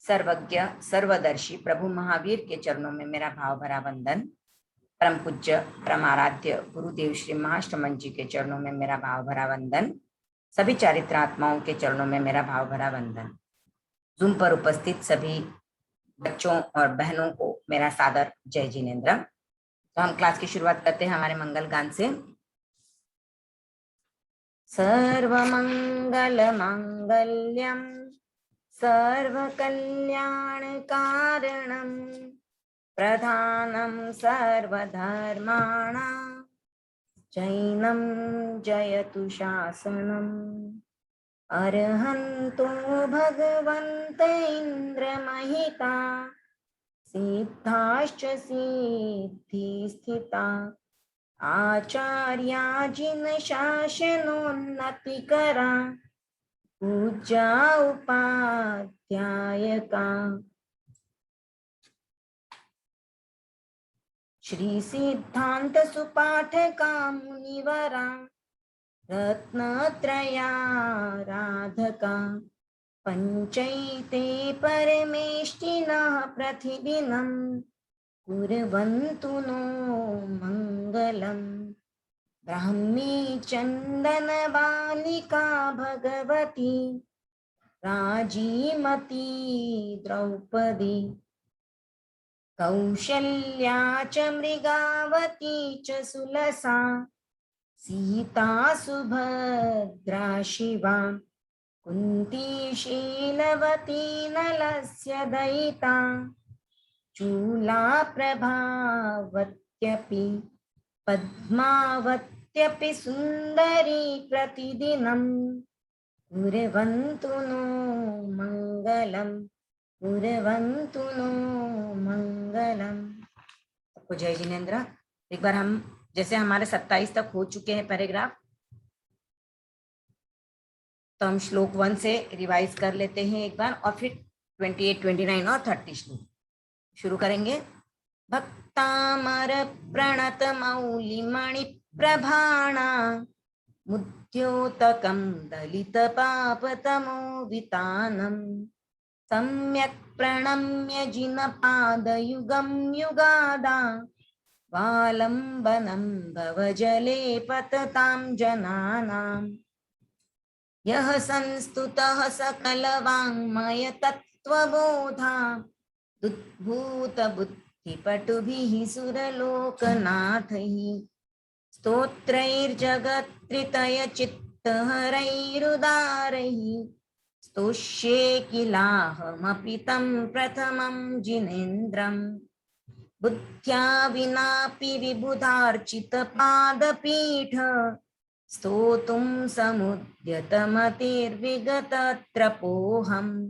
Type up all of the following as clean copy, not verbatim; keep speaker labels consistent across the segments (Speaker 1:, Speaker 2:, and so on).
Speaker 1: सर्वज्ञ सर्वदर्शी प्रभु महावीर के चरणों में मेरा भाव भरा वंदन। परम पूज्य परमाराध्य गुरुदेव श्री महाष्टमन जी के चरणों में मेरा भाव भरा वंदन। सभी चारित्र आत्माओं के चरणों में मेरा भाव भरा वंदन। जूम पर उपस्थित सभी बच्चों और बहनों को मेरा सादर जय जिनेन्द्र। तो हम क्लास की शुरुआत करते हैं हमारे मंगल गान से। सर्वमंगल मांगल्यम सर्वकल्याणकारणं प्रधानं सर्वधर्माणां जैनं जयतु शासनम्। अर्हन्तो भगवन्त इन्द्रमहिता सिद्धाश्च सिद्धिस्थिता आचार्या जिनशासनोन्नतिकरा पूज्या उपाध्यायका। श्री सिद्धांत सुपाठका मुनिवरा रत्नत्रयाराधका पंचैते परमेष्टिनः प्रतिदिनं कुर्वन्तु नो मंगलम्। ब्राह्मी चंदन बालिका भगवती राजीमती द्रौपदी कौशल्या च मृगावती च सुलसा सीता सुभद्रा शिवा कुन्ती शीलवती नलस्य दयिता चूला प्रभावत्यपि पद्मावत्यपि सुंदरी प्रतिदिनं कुर्वन्तु नो मंगलम कुर्वन्तु नो मंगलम। सबको जय जिनेन्द्र। एक बार हम जैसे हमारे 27 तक हो चुके हैं पैराग्राफ, तो हम श्लोक 1 से रिवाइज कर लेते हैं एक बार और फिर 28, 29 और 30 श्लोक शुरू करेंगे। भक्तामर प्रणत मौलिमणि प्रभाणा मुद्योतकं दलित पापतमो वितानं सम्यक् प्रणम्य जिनपादयुगं युगादा वालम्बनं भवजले पततां जनानां। यः संस्तुतः सकलवाङ्मय तत्त्वबोधा उद्भूत बुद्धिपटुभिः सुरलोकनाथैः स्तोत्रैर्जगत्त्रितय चित्तहरैरुदारैः स्तोष्ये किलाहमपि तं प्रथमं जिनेन्द्रम्। बुद्ध्या विनापि विबुधार्चितपादपीठ स्तोतुं समुद्यतमतिर्विगतत्रपोऽहम्।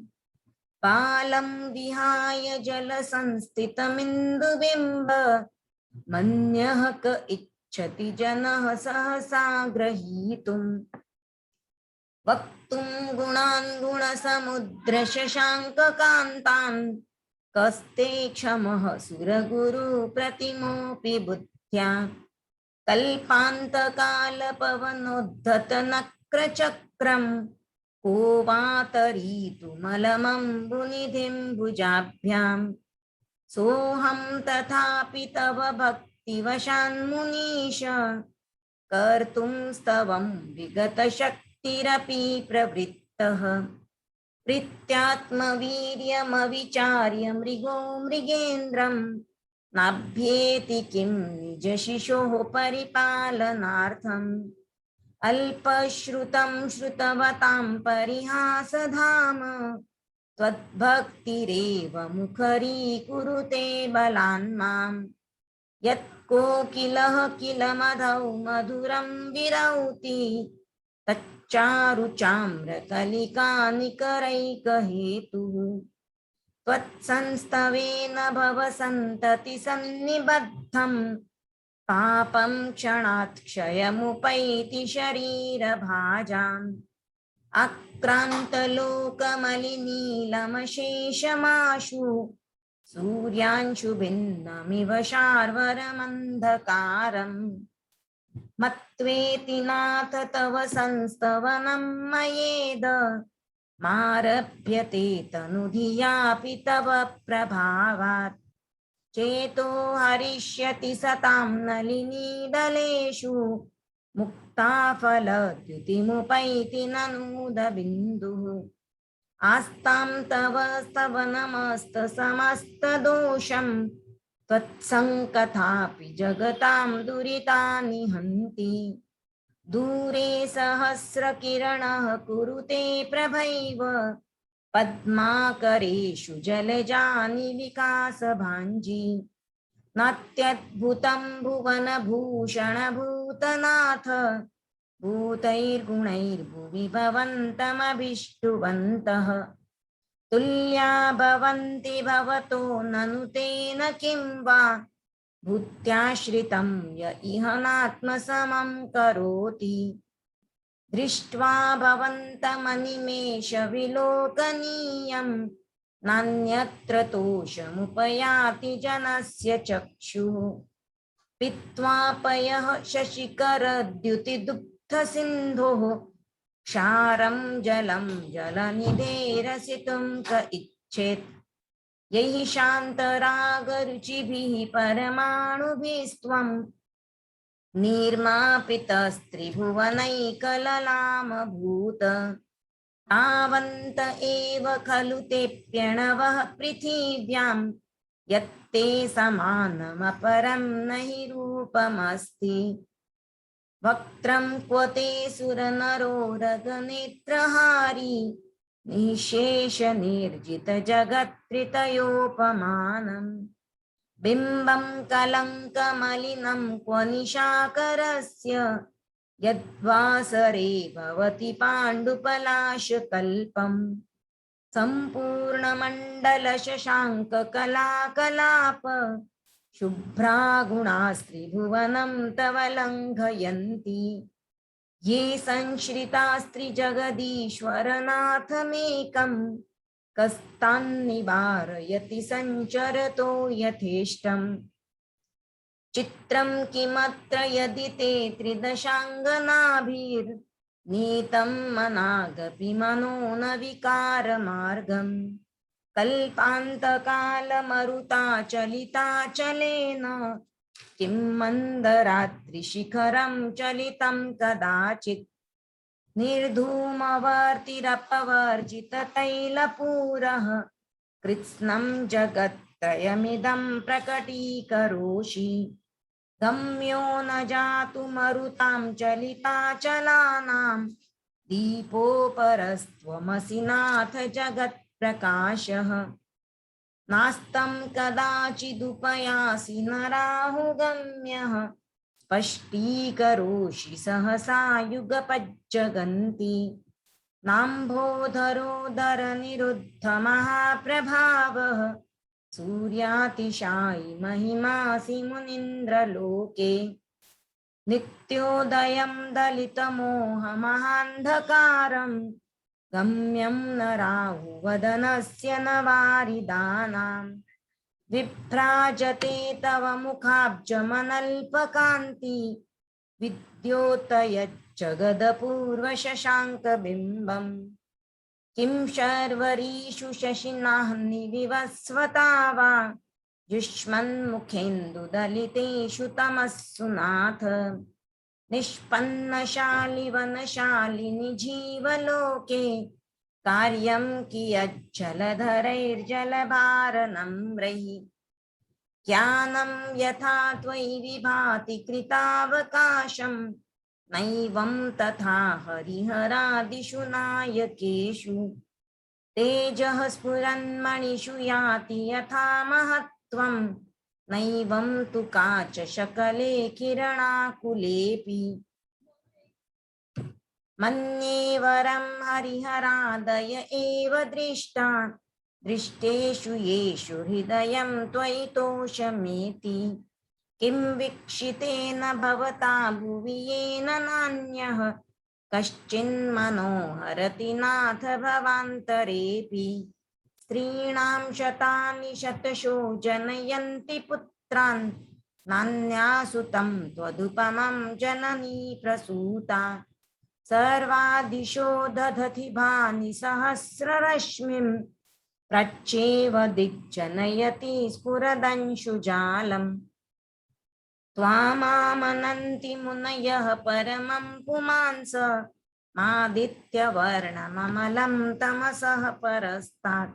Speaker 1: पालं विहाय जलसंस्थितमिन्दुबिम्ब मन्यः क इच्छति जनः सहसा ग्रहीतुम्। वक्तुं गुणान् गुणसमुद्रशशाङ्ककान्तान् कस्ते क्षमः सुरगुरुप्रतिमोऽपि बुद्ध्या कल्पान्तकालपवनोद्धतनक्रचक्रम् को वातरीतुमलमम्बुनिधिं भुजाभ्याम्। सोऽहं तथापि तव भक्तिवशान्मुनीश कर्तुं स्तवं विगतशक्तिरपि प्रवृत्तः प्रीत्यात्मवीर्यमविचार्य मृगो मृगेन्द्रं नाभ्येति किं निजशिशोः परिपालनार्थम् अल्पश्रुतं श्रुतवतां परिहासधाम त्वद्भक्तिरेव मुखरीकुरुते बलान्माम् यत्कोकिलः किल मधौ मधुरं विरौति तच्चारुचाम्रकलिकानिकरैकहेतुः त्वत्संस्तवेन भवसन्ततिसन्निबद्धं पापं क्षणात् क्षयमुपैति शरीरभाजाम् आक्रान्तलोकमलिनीलमशेषमाशु सूर्यांशुभिन्नमिव शार्वरमन्धकारम् मत्वेति नाथ तव संस्तवनं मयेद मारभ्यते तनुधियापि तव प्रभावात् चेतो हरिष्यति सतां नलिनीदलेषु मुक्ताफलद्युतिमुपैति ननूदबिन्दुः आस्तां तव स्तवनमस्तसमस्तदोषं त्वत्सङ्कथापि जगतां दुरितानि हन्ति दूरे सहस्रकिरणः कुरुते प्रभैव पद्माकरेषु जलजानि विकासभाञ्जी नात्यद्भुतं भुवनभूषणभूतनाथ भूतैर्गुणैर्भुवि भवन्तमभिष्टुवन्तः तुल्या भवन्ति भवतो ननु तेन किं वा भूत्याश्रितं य इह नात्मसमं करोति दृष्ट्वा भवन्तमनिमेषविलोकनीयं नान्यत्र तोषमुपयाति जनस्य चक्षुः पीत्वा पयः शशिकरद्युतिदुग्धसिन्धोः क्षारं जलं जलनिधेरसितुं क इच्छेत् यैः शान्तरागरुचिभिः परमाणुभिस्त्वं निर्मापितस्त्रिभुवनैकललामभूत तावन्त एव खलु ते प्रणवः पृथिव्यां यत्ते समानमपरं न हि रूपमस्ति वक्त्रं क्व ते सुरनरोरगनेत्रहारी निःशेषनिर्जितजगत्त्रितयोपमानम् बिम्बं कलङ्कमलिनं क्व निशाकरस्य यद्वासरे भवति पाण्डुपलाशकल्पम् सम्पूर्णमण्डलशशाङ्ककलाकलाप शुभ्रागुणास्त्रिभुवनं तव लङ्घयन्ति ये संश्रितास्त्रिजगदीश्वरनाथमेकं कस्तान्निवारयति सञ्चरतो यथेष्टम् चित्रं किमत्र यदि ते त्रिदशाङ्गनाभिर्नीतं मनागपि मनो न विकारमार्गं कल्पान्तकालमरुताचलिताचलेन किं मन्दरात्रिशिखरं चलितं कदाचित् निर्धूमवर्तिरपवर्जिततैलपूरः कृत्स्नं जगत्त्रयमिदं प्रकटीकरोषि गम्यो न जातु मरुतां चलिताचलानां दीपोपरस्त्वमसि नाथ जगत्प्रकाशः नास्तं कदाचिदुपयासि नराहुगम्यः स्पष्टीकरोषि सहसा युगपज्जगन्ति नाम्भोधरोदरनिरुद्धमहाप्रभावः सूर्यातिशायि महिमासि मुनीन्द्रलोके नित्योदयं दलितमोहमहान्धकारं गम्यं न राहुवदनस्य न वारिदानां विभ्राजते तव मुखाब्जमनल्पकान्ति विद्योतयज्जगदपूर्वशशाङ्कबिम्बम् किं शर्वरीषु शशिनाः निविवस्वता वा युष्मन्मुखेन्दुदलितेषु तमस्सु नाथ निष्पन्नशालिवनशालिनि जीवलोके कार्यं कियज्जलधरैर्जलभारनम्रैः ज्ञानं यथा त्वयि विभाति कृतावकाशं नैवं तथा हरिहरादिषु नायकेषु तेजः स्फुरन्मणिषु याति यथा महत्त्वं नैवं तु काचशकले किरणाकुलेऽपि मन्ये वरं हरिहरादय एव दृष्टा दृष्टेषु येषु हृदयं त्वयि तोषमेति किं वीक्षितेन भवता भुवि येन नान्यः कश्चिन्मनोहरति नाथ भवान्तरेऽपि स्त्रीणां शतानि शतशो जनयन्ति पुत्रान् नान्यासु तं त्वदुपमं जननी प्रसूता सर्वादिशो दधति भानि सहस्ररश्मिं प्रच्छेव दिग्जनयति स्फुरदंशुजालम् त्वामामनन्ति मुनयः परमं पुमांस मादित्यवर्णममलं तमसः परस्तात्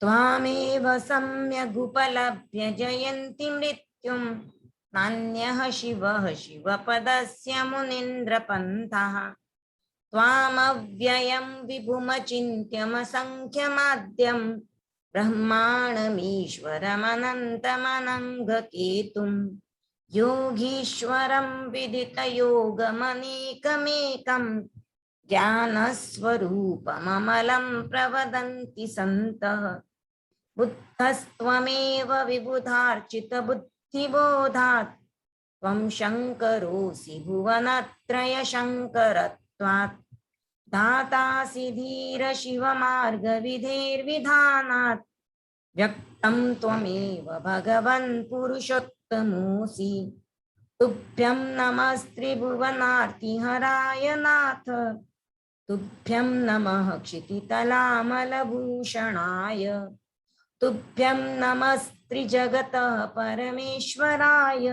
Speaker 1: त्वामेव सम्यगुपलभ्य जयन्ति मृत्युं नान्यः शिवः शिवपदस्य मुनीन्द्रपन्थः त्वामव्ययं विभुमचिन्त्यमसङ्ख्यमाद्यं ब्रह्माणमीश्वरमनन्तमनङ्गकेतुं योगीश्वरं विदितयोगमनेकमेकं ज्ञानस्वरूपममलं प्रवदन्ति सन्तः बुद्धस्त्वमेव विबुधार्चितबुद्धिबोधात् त्वं शङ्करोऽसि भुवनत्रयशङ्करत्वात् दातासि धीरशिवमार्गविधेर्विधानात् व्यक्तं त्वमेव भगवन् पुरुषोत्तमोऽसि तुभ्यं नमस्त्रिभुवनार्तिहराय नाथ तुभ्यं नमः क्षितितलामलभूषणाय तुभ्यं नमस्त्रिजगतः परमेश्वराय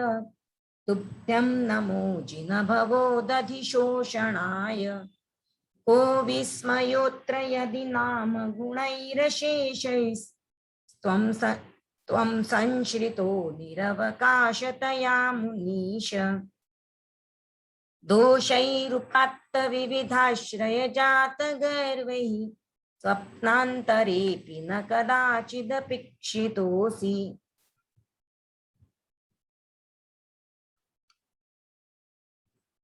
Speaker 1: तुभ्यं नमो जिनभवोदधिशोषणाय को विस्मयोऽत्र यदि नाम गुणैरशेषैस्त्वं संश्रितो निरवकाशतया मुनीश दोषैरुपात्तविविधाश्रयजातगर्वैः स्वप्नान्तरेऽपि न कदाचिदपेक्षितोऽसि।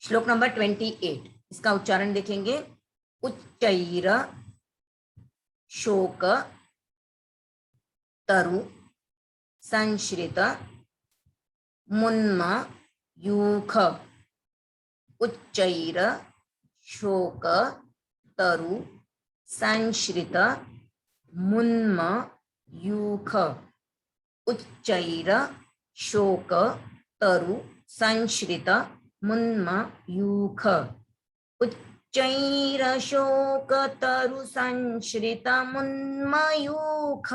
Speaker 1: श्लोक नंबर 28, इसका उच्चारण देखेंगे। उच्चैर शोक तरु संश्रित मुन्म यूख। उच्चैर शोक तरु संश्रित मुन्म यूख। उच्चैर शोक तरु संश्रित मुन्म यूख। उच्चैर शोक तरु संश्रित मुन्म यूख।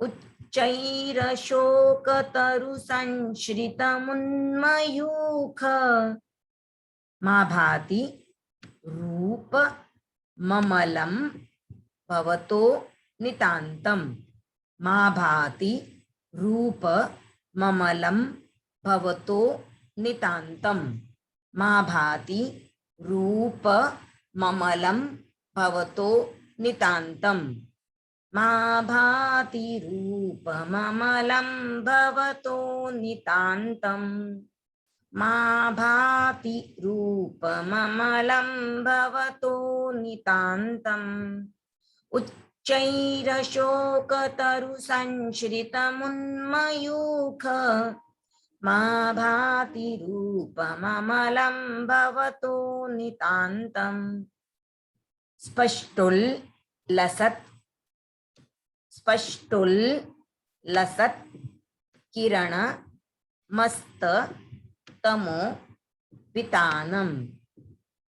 Speaker 1: उच्चैर शोक तरु संश्रित मुन्म यूख। मा भाति रूप ममलं भवतो नितान्तं। मा भाति रूप ममलं भवतो नितान्तं। मा भाति रूप ममलं भवतो नितान्तं। मा भाति रूप ममलं भवतो नितान्तं। मा भाति रूप ममलं भवतो नितान्तं। उच्चैर शोक तरु संश्रित मुन्म यूख। मा भाति रूप ममलं भवतो नितान्तं। स्पष्टुल लसत् स्पष्टुल लसत् किरण मस्त तमो वितानम्।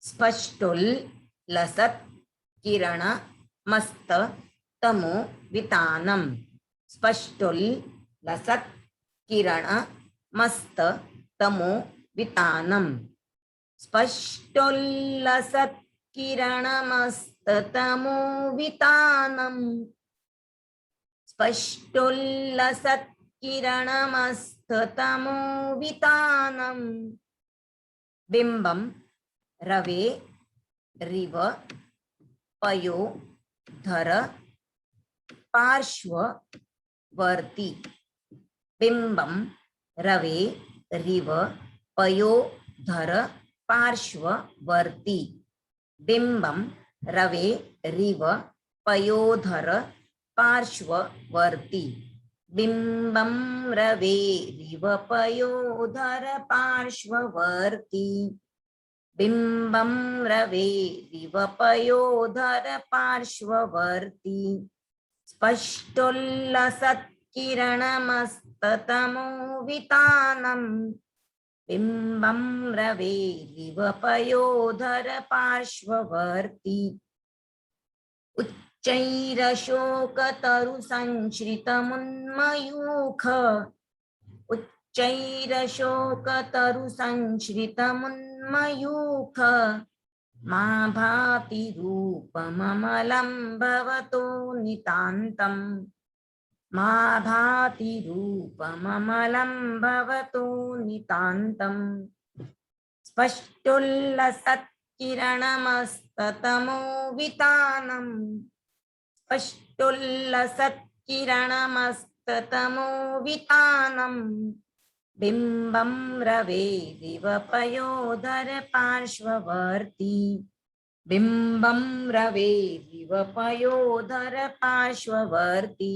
Speaker 1: स्पष्टुल लसत् किरण मस्त तमो वितानम्। स्पष्टुल लसत् किरण मस्त तमो वितानम। स्पष्टोल्लसत् किरण मस्त तमो वितानम। स्पष्टोल्लसत् किरण मस्त तमो वितानम। बिंबम रवे रिव पयो धर पार्श्ववर्ती। बिंबम रवे रिव पयो धर पार्श्ववर्ती। बिंबम रवे रिव पयोधर पार्श्ववर्ती। बिंबम रवे रिव पयोधर पार्श्ववर्ती। बिंबम रवे रिव पयोधर पार्श्ववर्ती। स्पष्टोल्लसत् किरणमस्ततमो वितानम। बिंबम रवे रिव पयोधर पार्श्ववर्ती। उच्चैरशोकतरु संश्रितमुन्मयूख। उच्चैरशोकतरु संश्रितमुन्मयूख। मा भाति रूपममलं भवतो नितान्तम्। मा भाति रूपममलं भवतो नितान्तम्। स्पष्टोल्लसत् किरणमस्ततमो वितानम्। स्पष्टोल्लसत् किरणमस्ततमो वितानम्। बिंबम रवे रिव पयोधर पार्श्ववर्ती। बिंबम रवे रिव पयोधर पार्श्ववर्ती।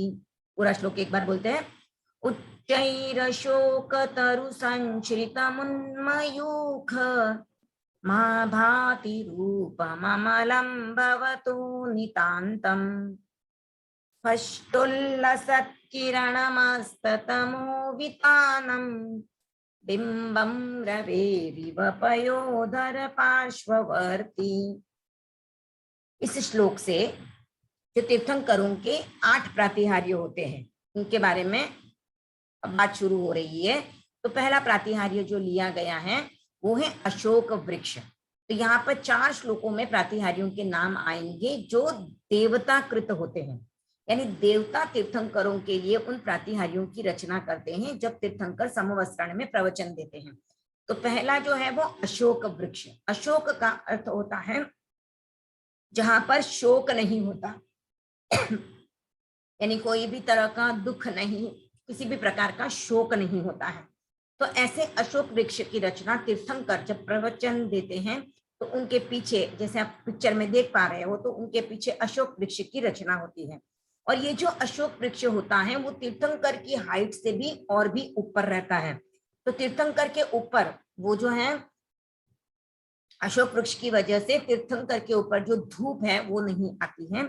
Speaker 1: पूरा श्लोक एक बार बोलते हैं। उच्चैरशोकतरु संश्रितमुन्मयूख। मा भाति रूपममलं भवतो नितान्तम्। स्पष्टोल्लसत् किरणमस्ततमो वितानम्। बिंबम रवे रिव पयोधर पार्श्ववर्ती। इस श्लोक से जो तीर्थंकरों के 8 प्रातिहार्य होते हैं उनके बारे में अब बात शुरू हो रही है। तो पहला प्रातिहार्य जो लिया गया है वो है अशोक वृक्ष। तो यहाँ पर 4 श्लोकों में प्रातिहार्यों के नाम आएंगे जो देवता कृत होते हैं, यानी देवता तीर्थंकरों के लिए उन प्रातिहार्यों की रचना करते हैं जब तीर्थंकर समवस्त्रण में प्रवचन देते हैं। तो पहला जो है वो अशोक वृक्ष। अशोक का अर्थ होता है जहां पर शोक नहीं होता, यानी कोई भी तरह का दुख नहीं, किसी भी प्रकार का शोक नहीं होता है। तो ऐसे अशोक वृक्ष की रचना तीर्थंकर जब प्रवचन देते हैं तो उनके पीछे, जैसे आप पिक्चर में देख पा रहे हो, तो उनके पीछे अशोक वृक्ष की रचना होती है। और ये जो अशोक वृक्ष होता है वो तीर्थंकर की हाइट से भी और भी ऊपर रहता है। तो तीर्थंकर के ऊपर वो जो है अशोक वृक्ष की वजह से तीर्थंकर के ऊपर जो धूप है वो नहीं आती है।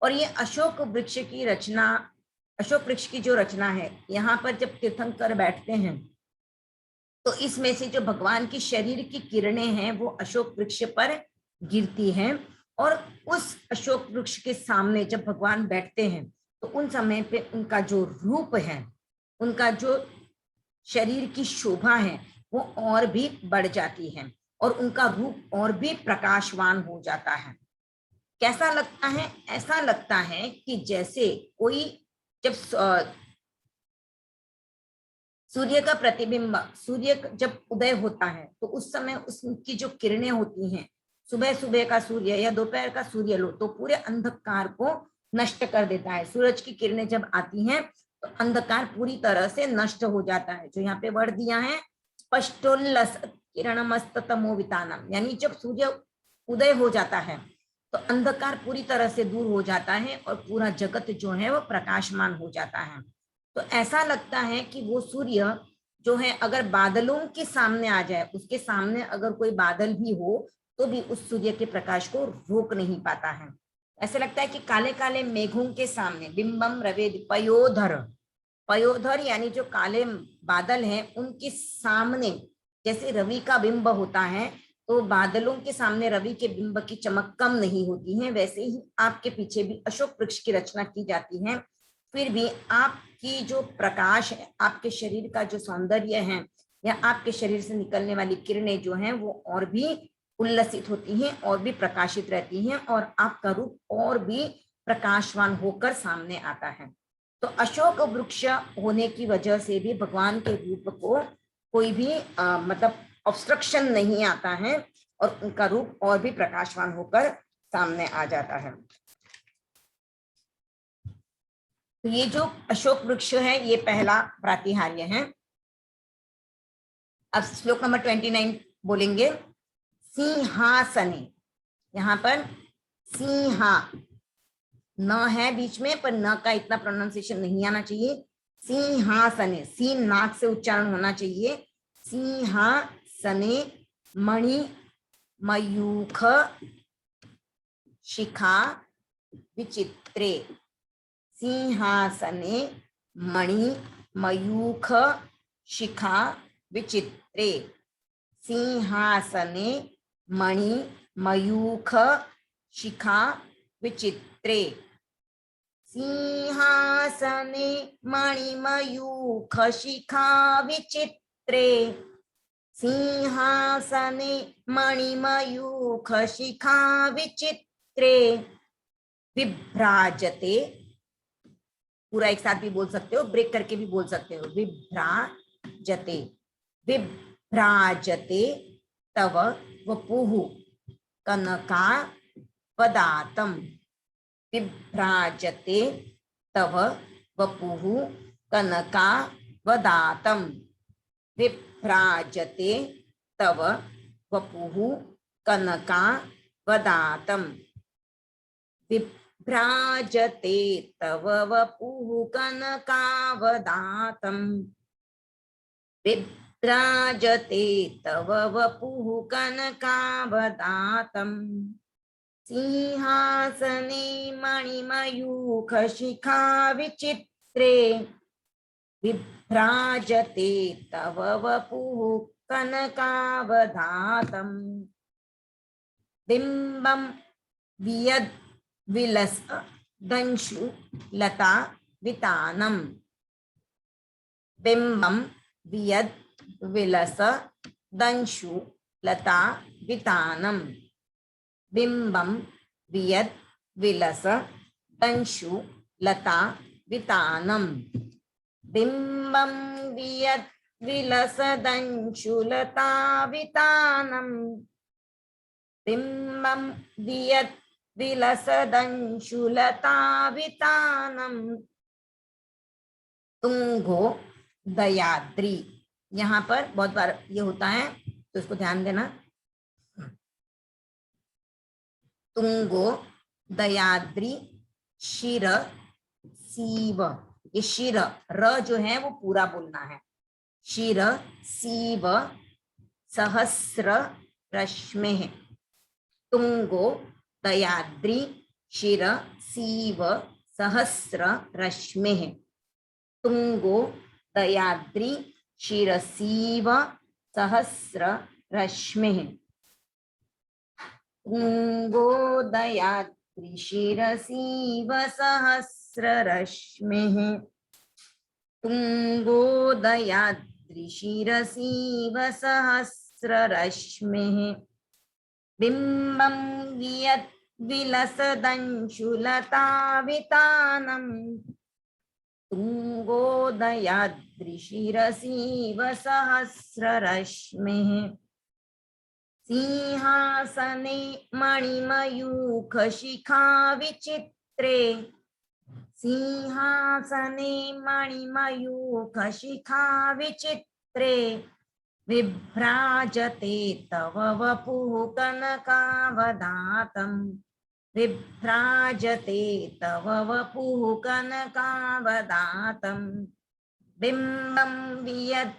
Speaker 1: और ये अशोक वृक्ष की रचना, अशोक वृक्ष की जो रचना है, यहाँ पर जब तीर्थंकर बैठते हैं तो इसमें से जो भगवान की शरीर की किरणें हैं वो अशोक वृक्ष पर गिरती हैं। और उस अशोक वृक्ष के सामने जब भगवान बैठते हैं तो उन समय पे उनका जो रूप है, उनका जो शरीर की शोभा है वो और भी बढ़ जाती है और उनका रूप और भी प्रकाशवान हो जाता है। कैसा लगता है? ऐसा लगता है कि जैसे कोई जब सूर्य का प्रतिबिंब, सूर्य जब उदय होता है तो उस समय उसकी जो किरणें होती हैं, सुबह सुबह का सूर्य या दोपहर का सूर्य लो तो पूरे अंधकार को नष्ट कर देता है। सूरज की किरणें जब आती हैं तो अंधकार पूरी तरह से नष्ट हो जाता है। जो यहाँ पे वर्ड दिया है स्पष्टोल्लस किरणमस्ततमो वितानम, यानी जब सूर्य उदय हो जाता है तो अंधकार पूरी तरह से दूर हो जाता है और पूरा जगत जो है वो प्रकाशमान हो जाता है। तो ऐसा लगता है कि वो सूर्य जो है अगर बादलों के सामने आ जाए, उसके सामने अगर कोई बादल भी हो तो भी उस सूर्य के प्रकाश को रोक नहीं पाता है। ऐसा लगता है कि काले काले मेघों के सामने बिंबम रवे पयोधर, पयोधर यानी जो काले बादल हैं उनके सामने जैसे रवि का बिंब होता है तो बादलों के सामने रवि के बिंब की चमक कम नहीं होती है, वैसे ही आपके पीछे भी अशोक वृक्ष की रचना की जाती है फिर भी आपकी जो प्रकाश है, आपके शरीर का जो सौंदर्य है या आपके शरीर से निकलने वाली किरणें जो हैं वो और भी उल्लसित होती हैं और भी प्रकाशित रहती हैं और आपका रूप और भी प्रकाशवान होकर सामने आता है। तो अशोक वृक्ष होने की वजह से भी भगवान के रूप को कोई भी मतलब ऑब्स्ट्रक्शन नहीं आता है और उनका रूप और भी प्रकाशवान होकर सामने आ जाता है। तो ये जो अशोक वृक्ष है ये पहला प्रातिहार्य है। अब श्लोक नंबर 29 बोलेंगे। सिंहासने, यहाँ पर सिंहा न है बीच में, पर न का इतना प्रोनाउंसिएशन नहीं आना चाहिए। सिंहासने, सीन नाक से उच्चारण होना चाहिए। सिंहासने मणि मयूख शिखा विचित्रे। सिंहासने मणि मयूख शिखा विचित्रे। सिंहासने मणि मयूख शिखा विचित्रे। सिंहासने मणि मयूख शिखा विचित्रे। सिंहासने मणि मयूख शिखा विचित्रे। विभ्राजते, पूरा एक साथ भी बोल सकते हो, ब्रेक करके भी बोल सकते हो। विभ्राजते, विभ्राजते तव वपुः कनका वदातम। विभ्राजते तव वपुः कनका वदातम। विभ्राजते तव वपुः कनका वदातम। विभ्राजते तव वपुः कनकावदातम्। विभ्राजते तव वपुः कनकावदातम्। सिंहासने मणिमयूख शिखा विचित्रे। विभ्राजते तव वपुः कनकावदातम्। बिम्बं वियद् विलस दंशु लता वितानम। बिंबम वियद विलस दंशु लता वितानम। बिंबम वियद विलस दंशु लता वितानम। बिंबम वियद विलस दंशु लता वितानम। बिंबम वियद विलसदंशुलतावितानम। तुंगो दयाद्री, यहाँ पर बहुत बार ये होता है तो इसको ध्यान देना। तुंगो दयाद्री शिर सीव, ये शिर र जो है वो पूरा बोलना है। शिर सीव सहस्र रश्मि। तुंगो दयाद्री शिर सीव सहस्र रश्मि। तुंगो दयाद्री शिर सीव सहस्र रश्मि। तुंगो दयाद्री शिर सीव सहस्र रश्मि। तुंगो दयाद्री शिर सीव सहस्र रश्मि। बिंबं वियद् विलसदंशुलतावितानम्। तुंगो दयाद्री शिर सीव सहस्र रश्मि। सिंहासने मणिमयूख शिखा विचित्रे। सिंहासने मणिमयूख शिखा विचित्रे। विभ्राजते तव वपुः कनकावदातम्। विभ्राजते तव वपुः कनकावदातम्। बिंबं वियद्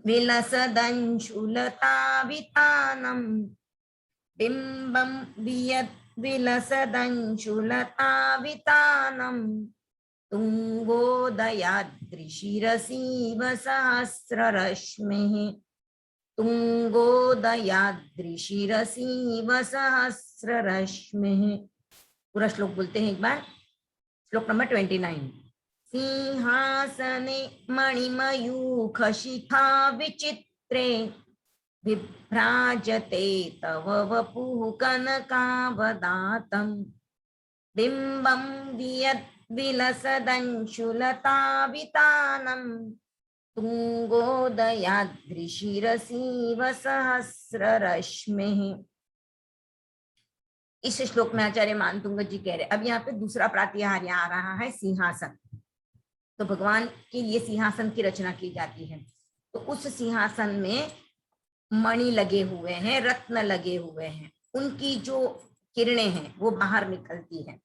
Speaker 1: विलसदंशुलतावितानम्। बिंबं वियद् विलसदंशुलतावितानम्। तुंगो दयाद्री शिर सीव सहस्र रश्मि। तुंगो दयाद्री शिर सीव सहस्र रश्मि। पूरा श्लोक बोलते हैं एक बार। श्लोक नंबर 29। सिंहासने मणिमयूख शिखा विचित्रे विभ्राजते तव वपुः कनकावदातम् बिम्बं विलसदंशुलतावितानम् तुंगोदयाद्रिशिरसीव सहस्ररश्मिः। इस श्लोक में आचार्य मानतुंग जी कह रहे, अब यहाँ पे दूसरा प्रातिहार्य आ रहा है सिंहासन। तो भगवान के लिए सिंहासन की रचना की जाती है, तो उस सिंहासन में मणि लगे हुए हैं, रत्न लगे हुए हैं, उनकी जो किरणें हैं वो बाहर निकलती हैं।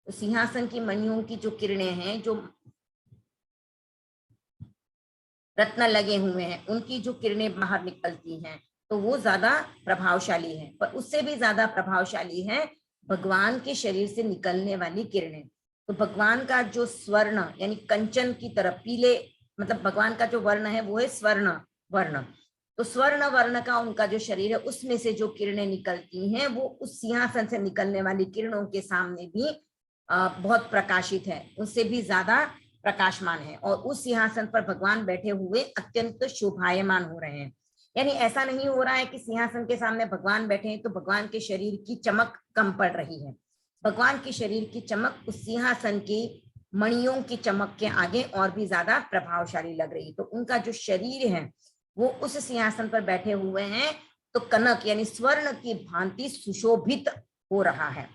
Speaker 1: तो सिंहासन की मणियों की जो किरणें हैं, जो रत्न लगे हुए हैं, उनकी जो किरणें बाहर निकलती हैं, तो वो ज्यादा प्रभावशाली है। पर उससे भी ज्यादा प्रभावशाली है भगवान के शरीर से निकलने वाली किरणें। तो भगवान का जो स्वर्ण यानी कंचन की तरह पीले, मतलब भगवान का जो वर्ण है वो है स्वर्ण वर्ण। तो स्वर्ण वर्ण का उनका जो शरीर है, उसमें से जो किरणें निकलती हैं वो उस सिंहासन से निकलने वाली किरणों के सामने भी बहुत प्रकाशित है, उससे भी ज्यादा प्रकाशमान है। और उस सिंहासन पर भगवान बैठे हुए अत्यंत शोभायमान हो रहे हैं। यानी ऐसा नहीं हो रहा है कि सिंहासन के सामने भगवान बैठे हैं तो भगवान के शरीर की चमक कम पड़ रही है। भगवान के शरीर की चमक उस सिंहासन की मणियों की चमक के आगे और भी ज्यादा प्रभावशाली लग रही। तो उनका जो शरीर है वो उस सिंहासन पर बैठे हुए हैं तो कनक यानी स्वर्ण की भांति सुशोभित हो रहा है।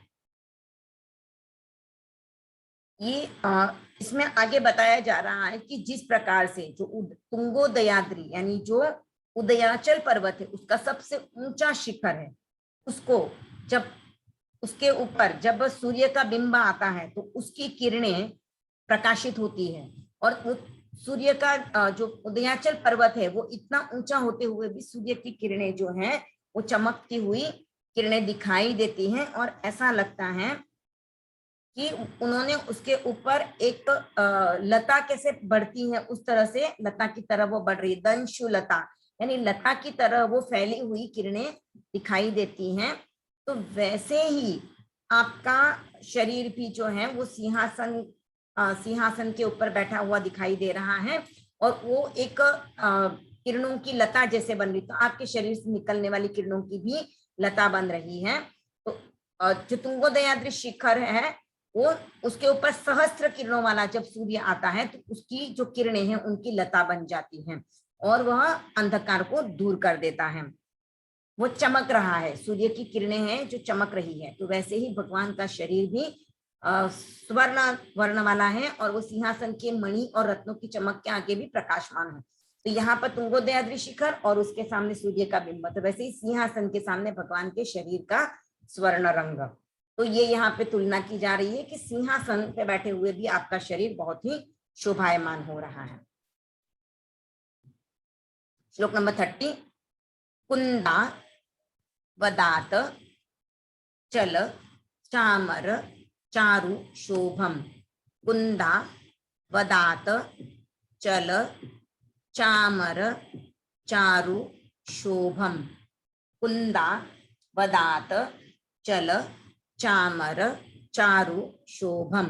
Speaker 1: ये इसमें आगे बताया जा रहा है कि जिस प्रकार से जो तुंगोदयाद्रि यानी जो उदयाचल पर्वत है उसका सबसे ऊंचा शिखर है, उसको जब उसके ऊपर जब सूर्य का बिंब आता है तो उसकी किरणें प्रकाशित होती है। और सूर्य का जो उदयाचल पर्वत है वो इतना ऊंचा होते हुए भी सूर्य की किरणें जो हैं वो चमकती हुई किरणें दिखाई देती हैं। और ऐसा लगता है कि उन्होंने उसके ऊपर एक लता कैसे बढ़ती है उस तरह से लता की तरह वो बढ़ रही है, दंशु लता यानी लता की तरह वो फैली हुई किरणें दिखाई देती हैं। तो वैसे ही आपका शरीर भी जो है वो सिंहासन के ऊपर बैठा हुआ दिखाई दे रहा है और वो एक किरणों की लता जैसे बन रही। तो आपके शरीर से निकलने वाली किरणों की भी लता बन रही है। तो जो तुंगोदयाद्रि शिखर है वो उसके ऊपर सहस्त्र किरणों वाला जब सूर्य आता है तो उसकी जो किरणें हैं उनकी लता बन जाती हैं और वह अंधकार को दूर कर देता है। वो चमक रहा है, सूर्य की किरणें हैं जो चमक रही है। तो वैसे ही भगवान का शरीर भी स्वर्ण वर्ण वाला है और वो सिंहासन के मणि और रत्नों की चमक के आगे भी प्रकाशमान है। तो यहाँ पर तुंगोदयाद्रि शिखर और उसके सामने सूर्य का बिंब, तो वैसे ही सिंहासन के सामने भगवान के शरीर का स्वर्ण रंग। तो ये यहाँ पे तुलना की जा रही है कि सिंहासन पे बैठे हुए भी आपका शरीर बहुत ही शोभायमान हो रहा है। श्लोक नंबर 30। कुंदा वदात चल चामर चारु शोभम। कुंदा वदात चल चामर चारु शोभम। कुंदा वदात चल चामर चारु शोभम।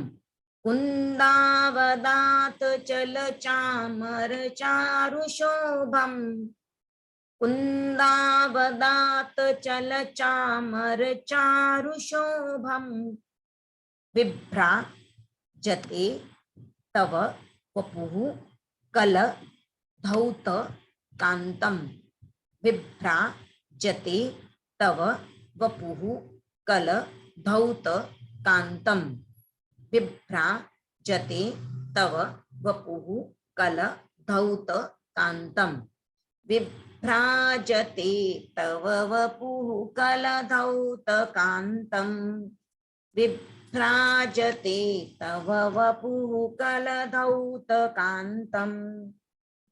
Speaker 1: कुंदावदात चल चामर चारु शोभम। कुंदावदात चल चामर चारु शोभम। विभ्राजते तव वपुः कल धौत कांतम। विभ्राजते तव वपुः कल धौत कांतम। विभ्राजते तव वपुः कल धौत कांतम। विभ्राजते तव वपुः कल धौत कांतम। विभ्राजते तव वपुः कल धौत कांतम।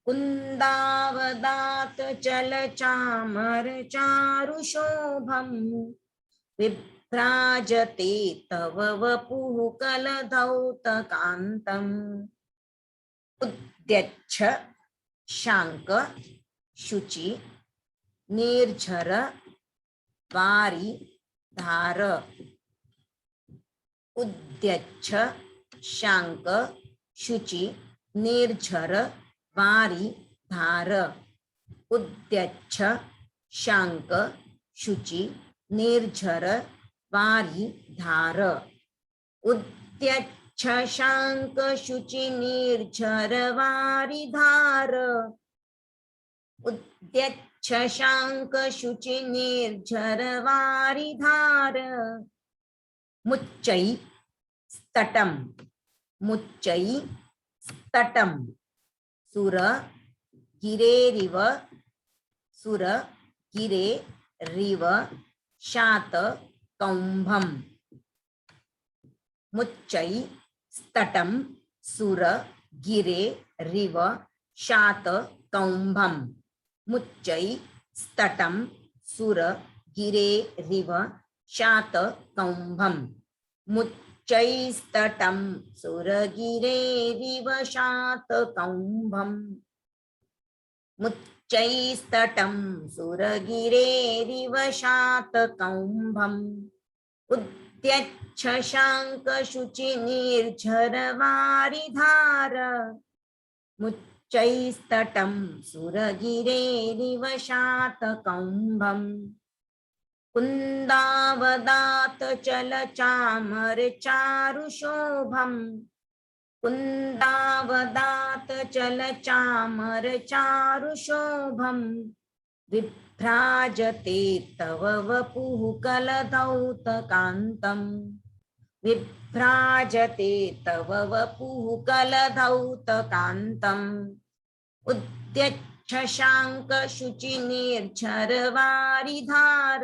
Speaker 1: कुंदावदात चल चामर चारु शोभम। विभ्राजते तव वपुः कल धौत कांतम। उद्यच्छ शांक शुचि निर्झर वारी धार। उद्यच्छ शांक शुचि निर्झर वारी धार। उद्यच्छ शांक शुचि निर्झर वारी धार। उद्यच्छ शांक शुचि निर्झर वारी धार। उद्यच्छ शांक शुचि निर्झर वारी धार। मुच्चै स्तटम मुच्चै स्तटम सुर गिरेरिव सुर गिरे रिव शात कौंभम। मुच्चै स्तटम सुर गिरे रिव शात कौंभम। मुच्चै स्तटम सुर गिरे रिव शात कौंभम। मुच्चैस्तटं सुरगिरेरिव शात कौंभम। मुच्चैस्तटं सुरगिरेरिव शात कौंभम। उद्यच्छ शांक शुचि निर्झर वारी धार। मुच्चैस्तटं सुरगिरेरिव शात कौंभम। कुंदावदात चल चामर चारु शोभम। कुंदावदात चल चामर चारु शोभम। विभ्राजते तव वपुः कलधौत कांतम। विभ्राजते तव वपुः कलधौत कांतम। उद्यच्छ शांक शुचि निर्झर वारी धार।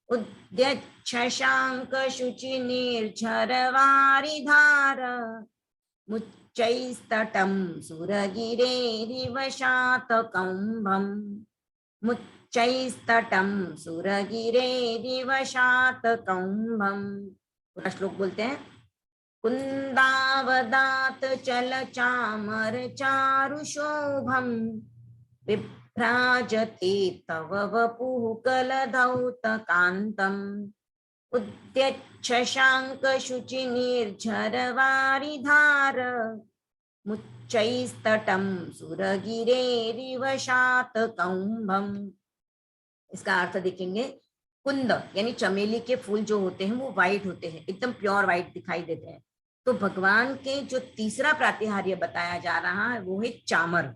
Speaker 1: उद्यच्छ शांक शुचि निर्झर वारी धार। मुच्चैस्तटं सुरगिरेरिव शात कौंभम। मुच्चैस्तटं सुरगिरेरिव शात कौंभम। पूरा श्लोक बोलते हैं। कुंदावदात चल चामर चारु शोभम। विभ्राजते तव वपुः कलधौत कांतम। उद्यच्छ शांक शुचि निर्झर वारी धार। मुच्चैस्तटं सुरगिरेरिव शात कौंभम। इसका अर्थ देखेंगे। कुंद यानी चमेली के फूल जो होते हैं वो व्हाइट होते हैं, एकदम प्योर व्हाइट दिखाई देते हैं। तो भगवान के जो तीसरा प्रातिहार्य बताया जा रहा है वो है चामर,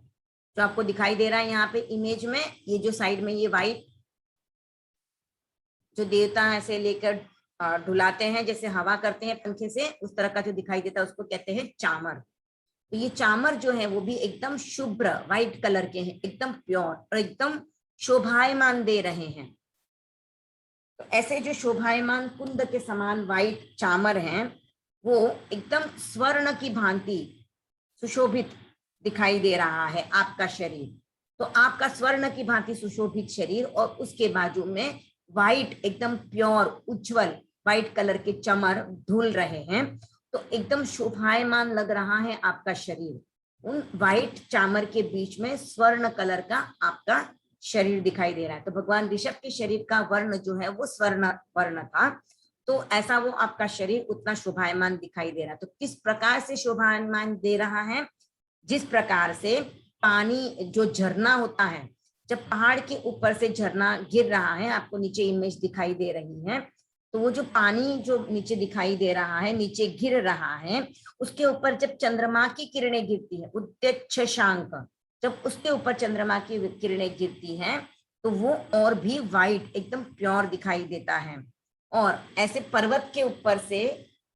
Speaker 1: जो आपको दिखाई दे रहा है यहाँ पे इमेज में। ये जो साइड में ये व्हाइट जो देवता ऐसे लेकर डुलाते हैं, जैसे हवा करते हैं पंखे से, उस तरह का जो दिखाई देता है उसको कहते हैं चामर। तो ये चामर जो है वो भी एकदम शुभ्र व्हाइट कलर के हैं, एकदम प्योर और एकदम शोभायमान दे रहे हैं। तो ऐसे जो शोभायमान कुंद के समान व्हाइट चामर हैं वो एकदम स्वर्ण की भांति सुशोभित दिखाई दे रहा है आपका शरीर। तो आपका स्वर्ण की भांति सुशोभित शरीर और उसके बाजू में व्हाइट एकदम प्योर उज्जवल व्हाइट कलर के चमर धुल रहे हैं। तो एकदम शोभायमान लग रहा है आपका शरीर। उन व्हाइट चामर के बीच में स्वर्ण कलर का आपका शरीर दिखाई दे रहा है। तो भगवान ऋषभ के शरीर का वर्ण जो है वो स्वर्ण वर्ण था, तो ऐसा वो आपका शरीर उतना शोभायमान दिखाई दे रहा है। तो किस प्रकार से शोभायमान दे रहा है? जिस प्रकार से पानी जो झरना होता है, जब पहाड़ के ऊपर से झरना गिर रहा है, आपको नीचे इमेज दिखाई दे रही है, तो वो जो पानी जो नीचे दिखाई दे रहा है, नीचे गिर रहा है, उसके ऊपर जब चंद्रमा की किरणें गिरती है, उद्यच्छ शांक, जब उसके ऊपर चंद्रमा की किरणें गिरती हैं तो वो और भी व्हाइट एकदम प्योर दिखाई देता है। और ऐसे पर्वत के ऊपर से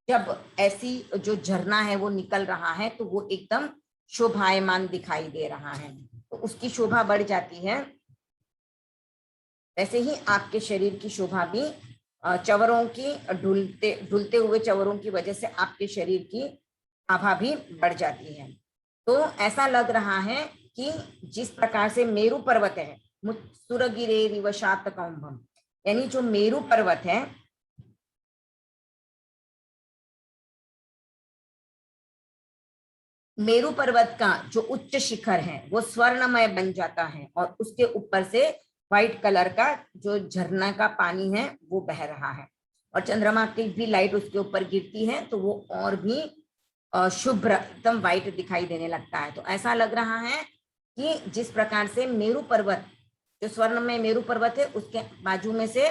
Speaker 1: जब ऐसी जो झरना है वो निकल रहा है तो वो एकदम शोभायमान दिखाई दे रहा है, तो उसकी शोभा बढ़ जाती है। वैसे ही आपके शरीर की शोभा भी चवरों की ढुलते हुए चवरों की वजह से आपके शरीर की आभा भी बढ़ जाती है। तो ऐसा लग रहा है कि जिस प्रकार से मेरु पर्वत है, सुरगिरेरिव शात कौंभम, यानी जो मेरु पर्वत है, मेरु पर्वत का जो उच्च शिखर है वो स्वर्णमय बन जाता है और उसके ऊपर से व्हाइट कलर का जो झरना का पानी है वो बह रहा है और चंद्रमा की भी लाइट उसके ऊपर गिरती है तो वो और भी शुभ्र एकदम व्हाइट दिखाई देने लगता है। तो ऐसा लग रहा है कि जिस प्रकार से मेरु पर्वत, जो स्वर्ण में मेरु पर्वत है, उसके बाजू में से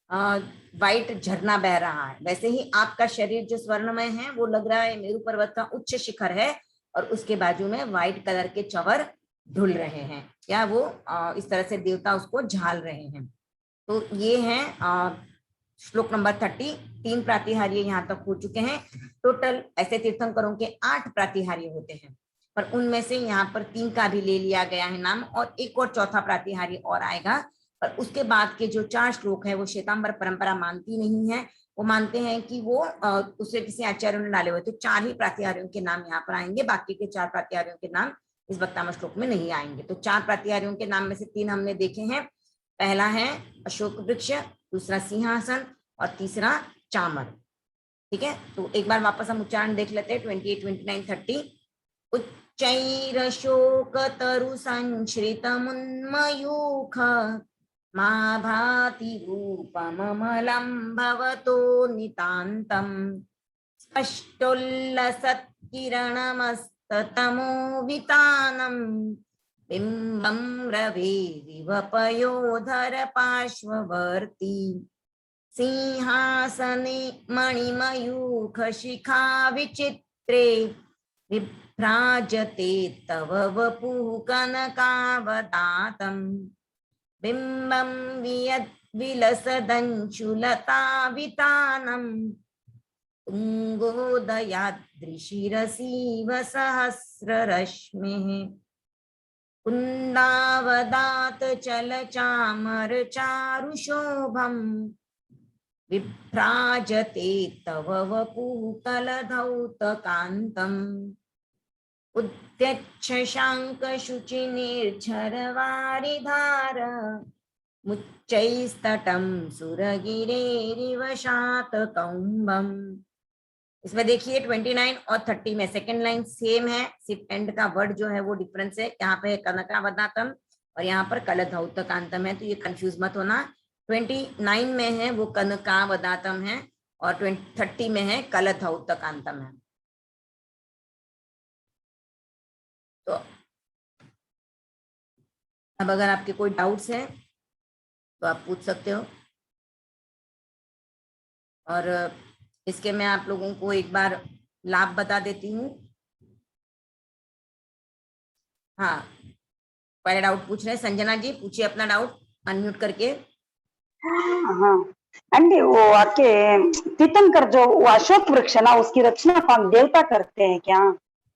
Speaker 1: व्हाइट झरना बह रहा है, वैसे ही आपका शरीर जो स्वर्णमय है वो लग रहा है मेरु पर्वत का उच्च शिखर है और उसके बाजू में व्हाइट कलर के चंवर ढुल रहे हैं, या वो इस तरह से देवता उसको झाल रहे हैं। तो ये है श्लोक नंबर 30। 3 प्रातिहार्य यहाँ तक हो चुके हैं। टोटल ऐसे तीर्थंकरों के 8 प्रातिहार्य होते हैं, पर उनमें से यहाँ पर 3 का भी ले लिया गया है नाम, और एक और चौथा प्रातिहार्य और आएगा। पर उसके बाद के जो 4 श्लोक है वो श्वेतांबर परंपरा मानती नहीं है। वो मानते हैं कि वो उसे किसी आचार्य ने डाले हुए, तो 4 ही प्रातिहार्यों के नाम यहाँ पर आएंगे, बाकी के 4 प्रातिहार्यों के नाम इस 52वें श्लोक में नहीं आएंगे। तो 4 प्रातिहार्यों के नाम में से 3 हमने देखे हैं। पहला है अशोक वृक्ष, दूसरा सिंहासन और तीसरा चामर। ठीक है, तो एक बार वापस हम उच्चारण देख लेते हैं 28, 29, 30। उच्चैरशोक तरु संश्रितमुन्मयूख मा भाति रूपममलं भवतो नितान्तम् स्पष्टोल्लसत्किरणमस्ततमोवितानम् बिम्बं रवेरिव पयोधर पार्श्ववर्ती सिंहासने मणिमयूख शिखा विचित्रे विभ्राजते तव वपुः कनकावदातम् बिम्बं विलसदंशुलतावितानम् तुङ्गोदयाद्रिशिरसीव सहस्ररश्मिः कुन्दावदात चलचामर चारुशोभम् विभ्राजते तव वपुः कलधौतकान्तम् उद्यच्छशाङ्कशुचिनिर्झरवारिधार मुच्चैस्तटं सुरगिरेरिव शातकौम्बम्। इसमें देखिए 29 और 30 में सेकेंड लाइन सेम है, सिर्फ एंड का वर्ड जो है वो डिफरेंस है। यहाँ पे कनकावदातम और यहाँ पर कलधौतकांतम है, तो ये कंफ्यूज मत होना। 29 में है वो कनकावदातम है और 30 में है कलधौतकांतम है। तो अब अगर आपके कोई डाउट्स हैं तो आप पूछ सकते हो, और इसके मैं आप लोगों को एक बार लाभ बता देती हूँ। हाँ, पहले डाउट पूछ रहे हैं संजना जी, पूछिए अपना डाउट अनम्यूट करके।
Speaker 2: हाँ अंडी, वो आके तीर्थंकर जो वो अशोक वृक्ष ना, उसकी रचना कौन, देवता करते हैं क्या?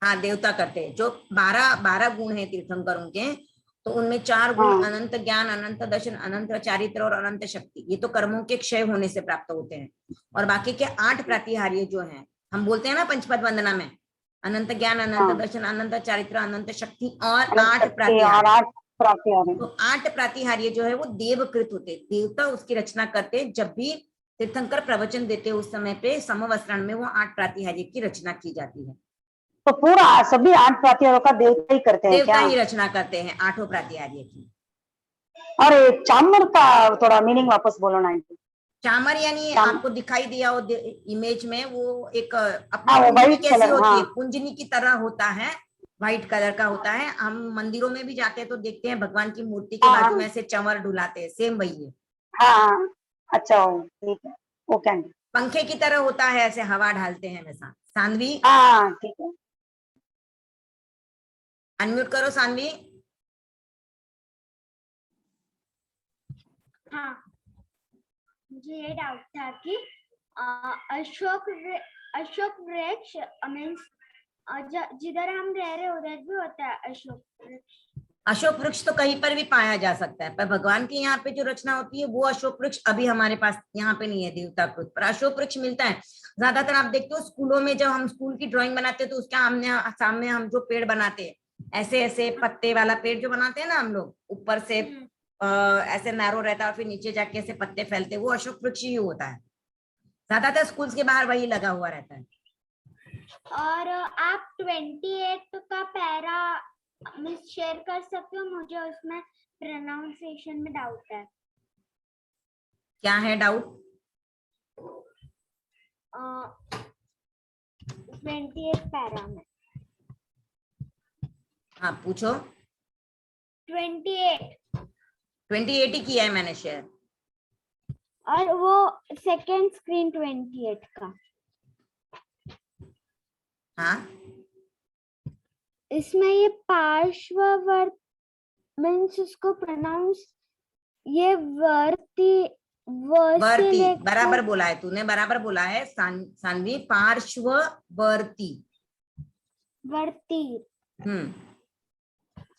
Speaker 1: हाँ, देवता करते हैं। जो 12 गुण है तीर्थंकरों के, तो उनमें 4 गुण
Speaker 2: हाँ।
Speaker 1: अनंत ज्ञान, अनंत दर्शन, अनंत चारित्र और अनंत शक्ति, ये तो कर्मों के क्षय होने से प्राप्त होते हैं। और बाकी के 8 प्रातिहार्य जो हैं, हम बोलते हैं ना पंचपद वंदना में, अनंत ज्ञान, अनंत दर्शन, अनंत चारित्र, अनंत शक्ति और 8 प्रातिहार्य। तो 8 प्रातिहार्य जो है वो देवकृत होते, देवता उसकी रचना करते। जब भी तीर्थंकर प्रवचन देते उस समय पे समवस्त्रण में वो 8 प्रातिहार्य की रचना की जाती है।
Speaker 2: तो पूरा सभी 8 प्रातिहार्यों का देवता ही करते हैं
Speaker 1: देवता
Speaker 2: क्या?
Speaker 1: ही रचना करते हैं 8 प्रातिहार्य की।
Speaker 2: और चामर का थोड़ा मीनिंग वापस बोलो ना।
Speaker 1: चामर यानी आपको दिखाई दिया वो इमेज में, वो एक अपनी कुंजनी कैसी होती है, कुंजनी की तरह होता है, व्हाइट कलर का होता है। हम मंदिरों में भी जाते हैं तो देखते हैं भगवान की मूर्ति के बाजू में से चंवर ढुलाते हैं, सेम वही है।
Speaker 2: हाँ, अच्छा ठीक है, ओके।
Speaker 1: पंखे की तरह होता है, ऐसे हवा ढालते हैं वैसा। सानवी,
Speaker 2: हाँ ठीक है,
Speaker 1: अनम्यूट करो सानवी।
Speaker 3: हाँ, मुझे ये डाउट था कि अशोक वृक्ष मीन्स जिधर हम रह रहे उधर भी होता है अशोक वृक्ष?
Speaker 1: अशोक वृक्ष तो कहीं पर भी पाया जा सकता है, पर भगवान की यहाँ पे जो रचना होती है वो अशोक वृक्ष अभी हमारे पास यहाँ पे नहीं है देवता कृत, पर अशोक वृक्ष मिलता है। ज्यादातर आप देखते हो स्कूलों में जब हम स्कूल की ड्राइंग बनाते हैं तो उसके सामने हम जो पेड़ बनाते हैं, ऐसे ऐसे पत्ते वाला पेड़ जो बनाते हैं ना हम लोग, ऊपर से ऐसे नैरो रहता है और फिर नीचे जाके ऐसे पत्ते फैलते, वो अशोक वृक्ष ही होता है। ज्यादातर स्कूल्स के बाहर वही लगा हुआ रहता है।
Speaker 3: और आप 28 का पैरा शेयर कर सकते हो, मुझे उसमें प्रोनाउंसिएशन में डाउट है।
Speaker 1: क्या है डाउट?
Speaker 3: 28 पैरा में।
Speaker 1: हाँ पूछो।
Speaker 3: 28
Speaker 1: 28 ही किया है मैंने शेयर।
Speaker 3: और वो सेकेंड स्क्रीन 28 का।
Speaker 1: हाँ
Speaker 3: इसमें ये पार्श्ववर्त मीन्स उसको प्रोनाउंस ये वर्ती
Speaker 1: वर्ती
Speaker 3: लेकर
Speaker 1: बराबर बोला है तूने, बराबर बोला है सानवी, पार्श्ववर्ती।
Speaker 3: वर्ती।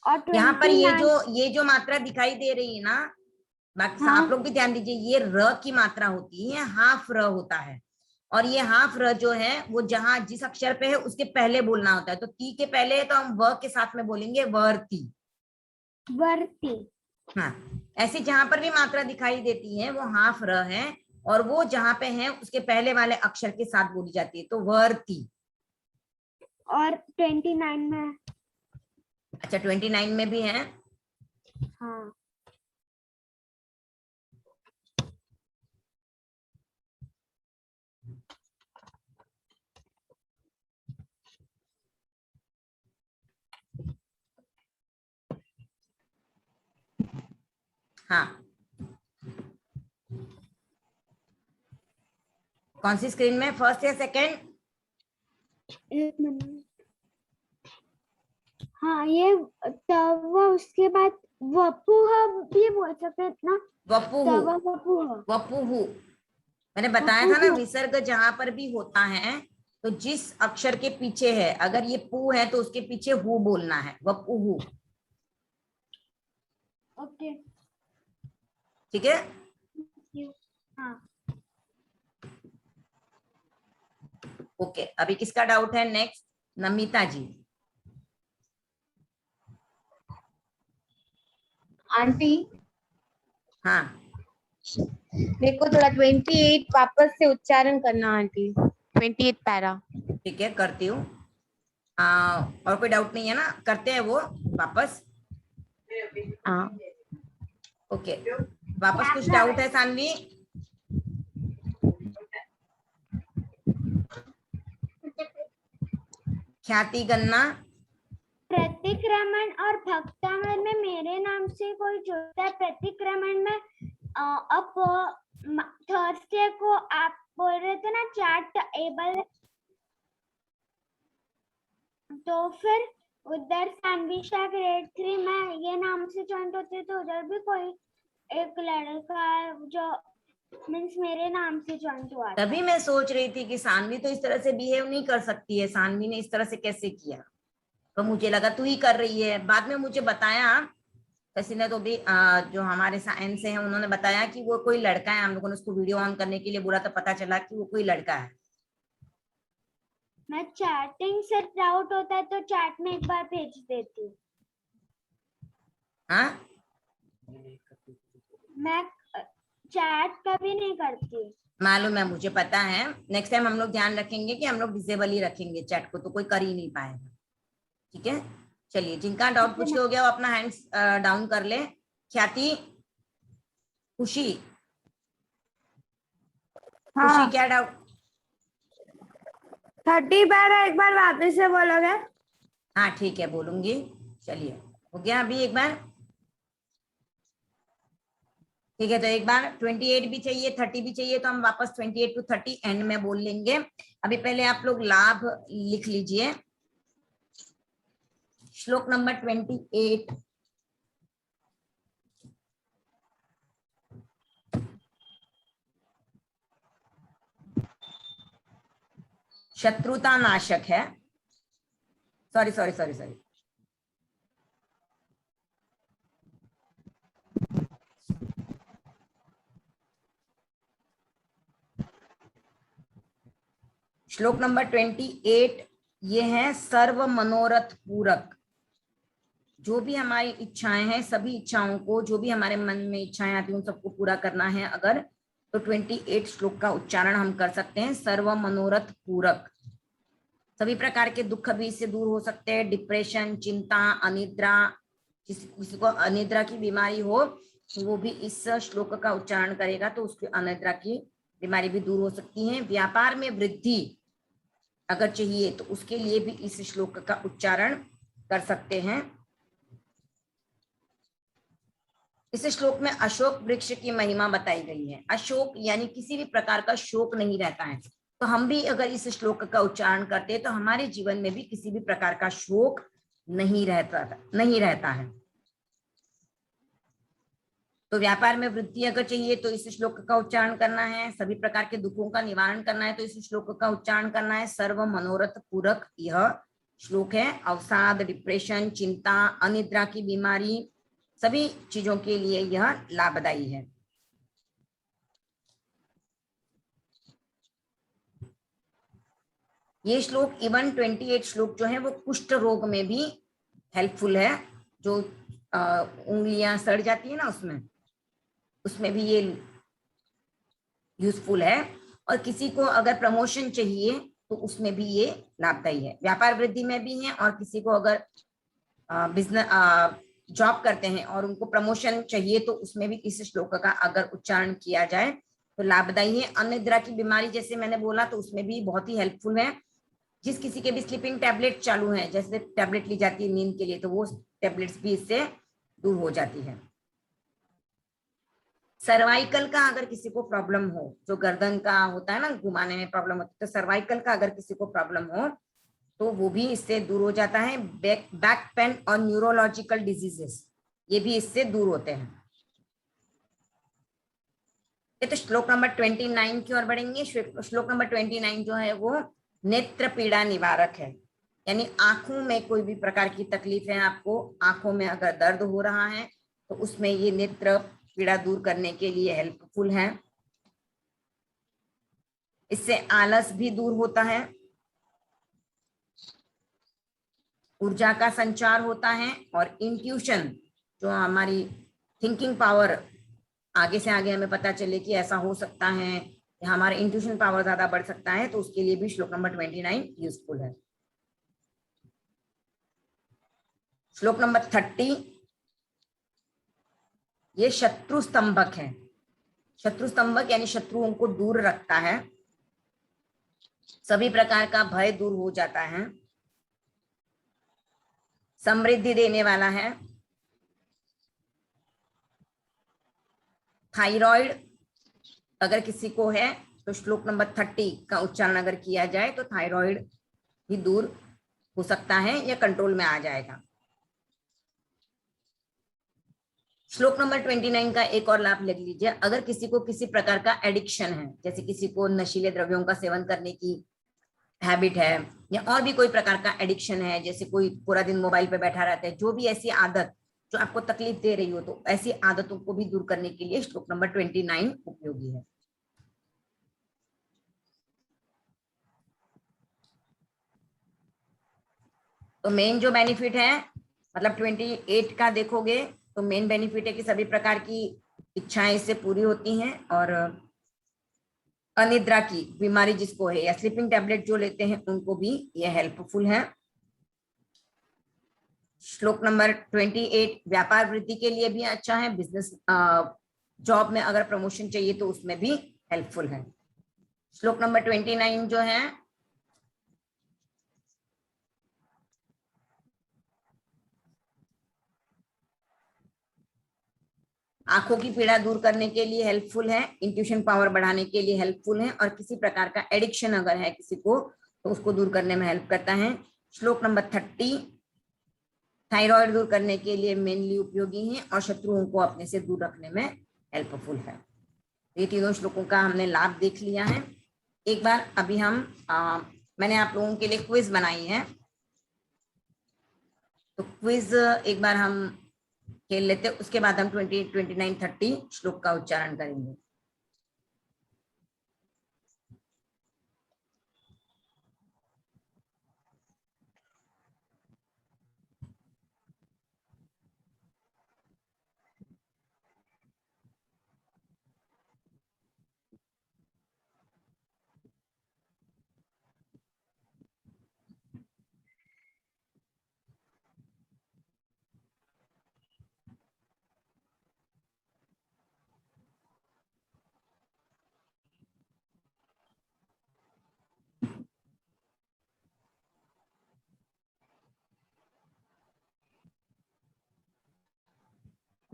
Speaker 1: और
Speaker 3: और
Speaker 1: यहाँ पर
Speaker 3: 29
Speaker 1: ये जो मात्रा दिखाई दे रही है ना, बाकी
Speaker 3: हाँ।
Speaker 1: आप लोग भी ध्यान दीजिए, ये र की मात्रा होती है, हाफ र होता है। और ये हाफ र जो है वो जहां जिस अक्षर पे है उसके पहले बोलना होता है। तो ती के पहले है तो हम व के साथ में बोलेंगे वर्ती।
Speaker 3: वर्ती।
Speaker 1: हाँ, ऐसे जहां पर भी मात्रा दिखाई देती है वो हाफ र है, और वो जहां पे है उसके पहले वाले अक्षर के साथ बोली जाती है, तो वर्ती।
Speaker 3: और 29 में।
Speaker 1: अच्छा 29 में भी है।
Speaker 3: हाँ।
Speaker 1: हाँ कौन सी स्क्रीन में, फर्स्ट या सेकेंड?
Speaker 3: एक मिनट। हाँ ये तब उसके बाद वपुह भी बोल सकते हैं ना।
Speaker 1: वपुहु।
Speaker 3: तब वपुह।
Speaker 1: वपुहु मैंने बताया था ना, विसर्ग जहां पर भी होता है तो जिस अक्षर के पीछे है, अगर ये पू है तो उसके पीछे हु बोलना है, वपुहु।
Speaker 3: ओके।
Speaker 1: ठीक है।
Speaker 3: हाँ।
Speaker 1: ओके अभी किसका डाउट है नेक्स्ट? नमिता जी।
Speaker 4: आंटी
Speaker 1: हाँ
Speaker 4: मेरे को थोड़ा 28 वापस से उच्चारण करना आंटी, 28 पैरा।
Speaker 1: ठीक है करती हूँ। और कोई डाउट नहीं है ना, करते हैं वो वापस।
Speaker 4: हाँ
Speaker 1: ओके वापस कुछ डाउट है सानवी? ख्याति गन्ना।
Speaker 3: प्रतिक्रमण और भक्तामन में मेरे नाम से कोई जुड़ता है। प्रतिक्रमण में अब थर्सडे को आप बोल रहे थे ना चैट एबल, तो फिर उधर सानविशा ग्रेड 3 में ये नाम से ज्वाइन होते तो उधर भी कोई एक लड़का जो मीन्स मेरे नाम से ज्वाइन हुआ था।
Speaker 1: तभी मैं सोच रही थी कि सानवी तो इस तरह से बिहेव नहीं कर सकती है, सानवी ने इस तरह से कैसे किया, तो मुझे लगा तू ही कर रही है। बाद में मुझे बताया किसी ने, तो भी जो हमारे साइंस से हैं उन्होंने बताया कि वो कोई लड़का है, हम लोगों ने उसको वीडियो ऑन करने के लिए बोला तो पता चला कि वो कोई लड़का है।
Speaker 3: मैं चैटिंग से डाउट होता है तो चैट में एक बार भेज देती हूँ।
Speaker 1: हाँ
Speaker 3: मैं चैट कभी नहीं करती।
Speaker 1: मालूम है, मुझे पता है। नेक्स्ट टाइम हम लोग ध्यान रखेंगे कि हम लोग डिसेबल ही रखेंगे चैट को, तो कोई कर ही नहीं पाएगा। ठीक है चलिए, जिनका डाउट पूछ के हो गया वो अपना हैंड्स डाउन कर ले। ख्याति, खुशी। खुशी क्या डाउट?
Speaker 5: 30 पैरा एक बार वापस से बोलोगे?
Speaker 1: हाँ ठीक है बोलूंगी। चलिए हो गया अभी एक बार। ठीक है तो एक बार 28 भी चाहिए, 30 भी चाहिए, तो हम वापस 28 to 30 एंड में बोल लेंगे। अभी पहले आप लोग लाभ लिख लीजिए। श्लोक नंबर 28। शत्रुता नाशक है। सॉरी सॉरी सॉरी सॉरी, श्लोक नंबर 28 ये है सर्व मनोरथ पूरक। जो भी हमारी इच्छाएं हैं, सभी इच्छाओं को, जो भी हमारे मन में इच्छाएं आती हैं उन सबको पूरा करना है अगर, तो 28 श्लोक का उच्चारण हम कर सकते हैं, सर्व मनोरथ पूरक। सभी प्रकार के दुख भी इससे दूर हो सकते हैं, डिप्रेशन, चिंता, अनिद्रा, किसी को अनिद्रा की बीमारी हो तो वो भी इस श्लोक का उच्चारण करेगा तो उसकी अनिद्रा की बीमारी भी दूर हो सकती है। व्यापार में वृद्धि, अगर चाहिए तो उसके लिए भी इस श्लोक का उच्चारण कर सकते हैं। इस श्लोक में अशोक वृक्ष की महिमा बताई गई है। अशोक यानी किसी भी प्रकार का शोक नहीं रहता है। तो हम भी अगर इस श्लोक का उच्चारण करते हैं तो हमारे जीवन में भी किसी भी प्रकार का शोक नहीं रहता है। तो व्यापार में वृद्धि अगर चाहिए तो इस श्लोक का उच्चारण करना है। सभी प्रकार के दुखों का निवारण करना है तो इस श्लोक का उच्चारण करना है। सर्व मनोरथ पूरक यह श्लोक है। अवसाद, डिप्रेशन, चिंता, अनिद्रा की बीमारी, सभी चीजों के लिए यह लाभदायी है। ये श्लोक इवन 28 श्लोक जो है वो कुष्ठ रोग में भी हेल्पफुल है। जो उंगलियां सड़ जाती है ना, उसमें भी ये यूजफुल है। और किसी को अगर प्रमोशन चाहिए तो उसमें भी ये लाभदायी है। व्यापार वृद्धि में भी है, और किसी को अगर बिजनेस जॉब करते हैं और उनको प्रमोशन चाहिए तो उसमें भी इस श्लोक का अगर उच्चारण किया जाए तो लाभदायी है। अनिद्रा की बीमारी जैसे मैंने बोला तो उसमें भी बहुत ही हेल्पफुल है। जिस किसी के भी स्लीपिंग टैबलेट चालू है, जैसे टैबलेट ली जाती है नींद के लिए, तो वो टैबलेट्स भी इससे दूर हो जाती है। सर्वाइकल का अगर किसी को प्रॉब्लम हो, जो गर्दन का होता है ना, घुमाने में प्रॉब्लम होती है, तो सर्वाइकल का अगर किसी को प्रॉब्लम हो तो वो भी इससे दूर हो जाता है। बैक पेन और न्यूरोलॉजिकल डिजीजेस ये भी इससे दूर होते हैं। ये तो श्लोक नंबर 29 की ओर बढ़ेंगे। श्लोक नंबर 29 जो है वो नेत्र पीड़ा निवारक है। यानी आंखों में कोई भी प्रकार की तकलीफ है, आपको आंखों में अगर दर्द हो रहा है तो उसमें ये नेत्र पीड़ा दूर करने के लिए हेल्पफुल है। इससे आलस भी दूर होता है, ऊर्जा का संचार होता है, और इंट्यूशन जो हमारी थिंकिंग पावर, आगे से आगे हमें पता चले कि ऐसा हो सकता है, हमारा इंट्यूशन पावर ज्यादा बढ़ सकता है, तो उसके लिए भी श्लोक नंबर 29 यूजफुल है। श्लोक नंबर 30 ये शत्रु स्तंभक है। शत्रु स्तंभक यानी शत्रुओं को दूर रखता है, सभी प्रकार का भय दूर हो जाता है, समृद्धि देने वाला है। थायराइड अगर किसी को है तो श्लोक नंबर 30 का उच्चारण अगर किया जाए तो थायराइड भी दूर हो सकता है या कंट्रोल में आ जाएगा। श्लोक नंबर 29 का एक और लाभ लिख लीजिए। अगर किसी को किसी प्रकार का एडिक्शन है, जैसे किसी को नशीले द्रव्यों का सेवन करने की हैबिट है, या और भी कोई प्रकार का एडिक्शन है, जैसे कोई पूरा दिन मोबाइल पे बैठा रहता है, जो भी ऐसी आदत जो आपको तकलीफ दे रही हो, तो ऐसी आदतों को भी दूर करने के लिए श्लोक नंबर 29 उपयोगी है। तो मेन जो बेनिफिट है, मतलब 28 का देखोगे तो मेन बेनिफिट है कि सभी प्रकार की इच्छाएं इससे पूरी होती हैं, और अनिद्रा की बीमारी जिसको है या स्लीपिंग टैबलेट जो लेते हैं उनको भी ये हेल्पफुल है। श्लोक नंबर 28 व्यापार वृद्धि के लिए भी अच्छा है। बिजनेस जॉब में अगर प्रमोशन चाहिए तो उसमें भी हेल्पफुल है। श्लोक नंबर 29 जो है आंखों की पीड़ा दूर करने के लिए हेल्पफुल है, इंट्यूशन पावर बढ़ाने के लिए हेल्पफुल है, और किसी प्रकार का एडिक्शन अगर है किसी को तो उसको दूर करने में हेल्प करता है। श्लोक नंबर 30 थायराइड दूर करने के लिए मेनली उपयोगी है, और शत्रुओं को अपने से दूर रखने में हेल्पफुल है। ये तीनों श्लोकों का हमने लाभ देख लिया है। एक बार अभी मैंने आप लोगों के लिए क्विज बनाई है, तो क्विज एक बार हम खेल लेते, उसके बाद हम 28, 29, 30 श्लोक का उच्चारण करेंगे।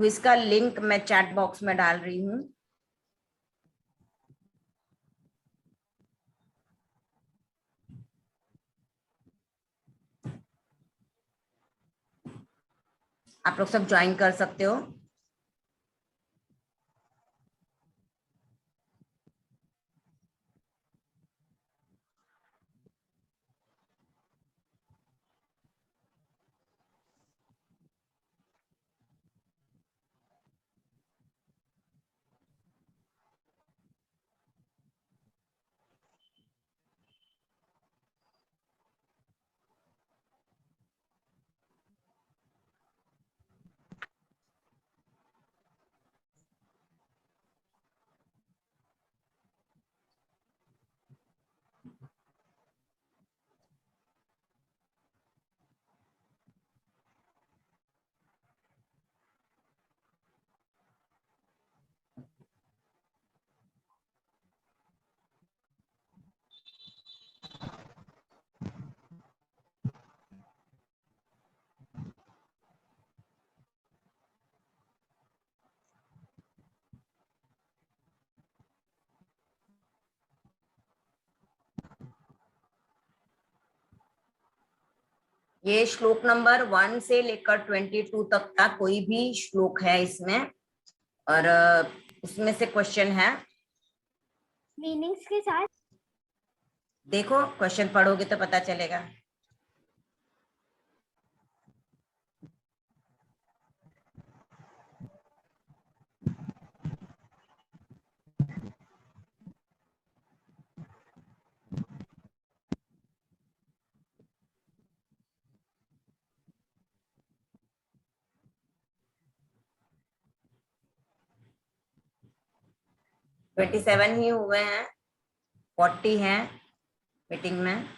Speaker 1: क्विज का लिंक मैं चैट बॉक्स में डाल रही हूँ। आप लोग सब ज्वाइन कर सकते हो। ये श्लोक नंबर 1 से लेकर 22 तक का कोई भी श्लोक है इसमें, और इसमें से क्वेश्चन है।
Speaker 3: मीनिंग्स के साथ।
Speaker 1: देखो क्वेश्चन पढ़ोगे तो पता चलेगा। ट्वेंटी 27 ही हुए हैं, 40 हैं मीटिंग में।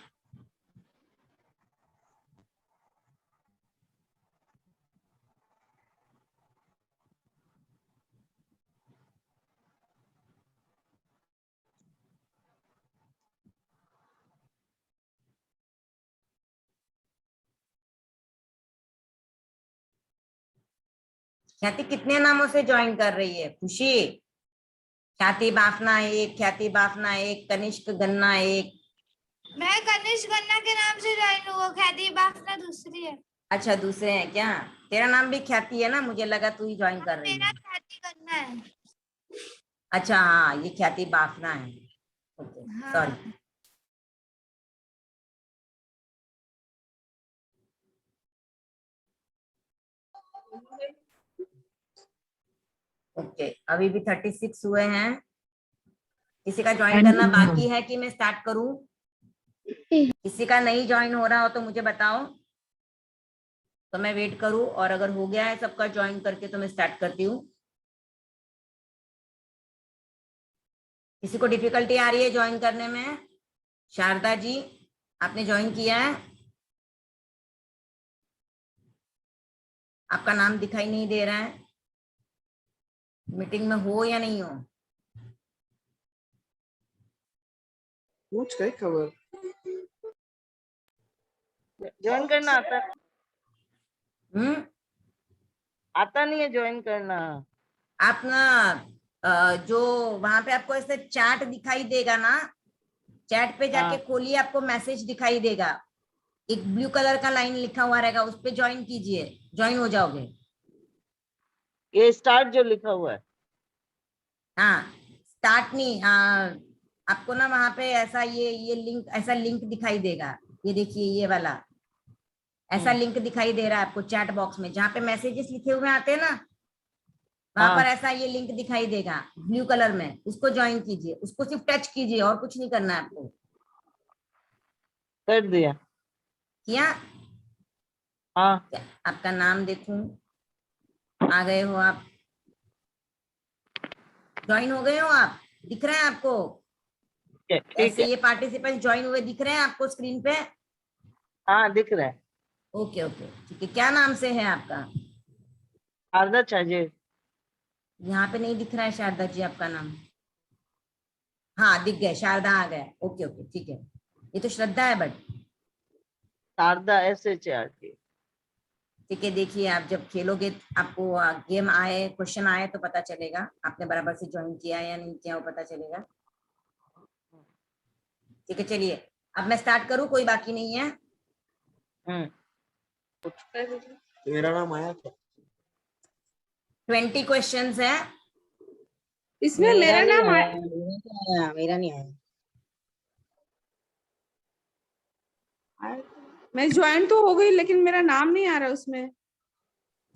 Speaker 1: ख्याति कितने नामों से ज्वाइन कर रही है? खुशी, ख्याति बाफना एक, ख्याति बाफना एक, कनिष्क गन्ना एक।
Speaker 5: मैं कनिष्क गन्ना के नाम से ज्वाइन हुआ, ख्याति बाफना दूसरी है।
Speaker 1: अच्छा दूसरे हैं क्या? तेरा नाम भी ख्याति है ना, मुझे लगा तू ही ज्वाइन कर रही
Speaker 5: मेरा
Speaker 1: है।
Speaker 5: ख्याति गन्ना है।
Speaker 1: अच्छा हाँ, ये ख्याति बाफना है। ओके
Speaker 5: हाँ।
Speaker 1: सॉरी। ओके अभी भी 36 हुए हैं। किसी का ज्वाइन करना बाकी है कि मैं स्टार्ट करूं? किसी का नहीं ज्वाइन हो रहा हो तो मुझे बताओ, तो मैं वेट करूं, और अगर हो गया है सबका ज्वाइन करके तो मैं स्टार्ट करती हूँ। किसी को डिफिकल्टी आ रही है ज्वाइन करने में? शारदा जी आपने ज्वाइन किया है? आपका नाम दिखाई नहीं दे रहा है। मीटिंग में हो या नहीं हो?
Speaker 6: पूछ गई खबर।
Speaker 7: ज्वाइन करना आता
Speaker 1: आता
Speaker 7: नहीं है ज्वाइन करना।
Speaker 1: आप ना जो वहां पे आपको ऐसे चैट दिखाई देगा ना, चैट पे जाके खोलिए, आपको मैसेज दिखाई देगा, एक ब्लू कलर का लाइन लिखा हुआ रहेगा, उस पे ज्वाइन कीजिए, ज्वाइन हो जाओगे।
Speaker 7: ये स्टार्ट जो लिखा हुआ है।
Speaker 1: हाँ स्टार्ट नहीं, आपको ना वहां पे ऐसा ये लिंक, ऐसा लिंक दिखाई देगा, ये देखिए ये वाला ऐसा लिंक दिखाई दे रहा है आपको चैट बॉक्स में, जहाँ पे मैसेजेस लिखे हुए आते हैं ना, वहां पर ऐसा ये लिंक दिखाई देगा ब्लू कलर में, उसको ज्वाइन कीजिए, उसको सिर्फ टच कीजिए और कुछ नहीं करना है आपको।
Speaker 7: कर दिया।
Speaker 1: किया?
Speaker 7: हाँ
Speaker 1: आपका नाम देखूं, आ गए हो आप, ज्वाइन हो गए हो आप, दिख रहे हैं आपको?
Speaker 7: ठीक
Speaker 1: ऐसे
Speaker 7: है।
Speaker 1: ये पार्टिसिपेंट ज्वाइन हुए दिख रहे हैं आपको स्क्रीन पे?
Speaker 7: हाँ दिख रहा है।
Speaker 1: ओके ओके ठीक है। क्या नाम से है आपका?
Speaker 7: शारदा चाहिए।
Speaker 1: यहाँ पे नहीं दिख रहा है शारदा जी आपका नाम। हाँ दिख गए, शारदा आ गया। ओके ओके ठीक है। ये तो श्रद्धा है बट।
Speaker 7: शारदा SHRT।
Speaker 1: ठीक है, देखिए आप जब खेलोगे आपको गेम आए, क्वेश्चन आए तो पता चलेगा आपने बराबर से ज्वाइन किया या नहीं किया, वो पता चलेगा। ठीक है, चलिए अब मैं स्टार्ट करूं, कोई बाकी नहीं है।
Speaker 6: मेरा नाम आया क्या?
Speaker 1: 20 क्वेश्चंस है।
Speaker 8: इसमें मेरा नाम
Speaker 7: मेरा नहीं आया।
Speaker 8: मैं ज्वाइन तो हो गई लेकिन मेरा नाम नहीं आ रहा उसमें।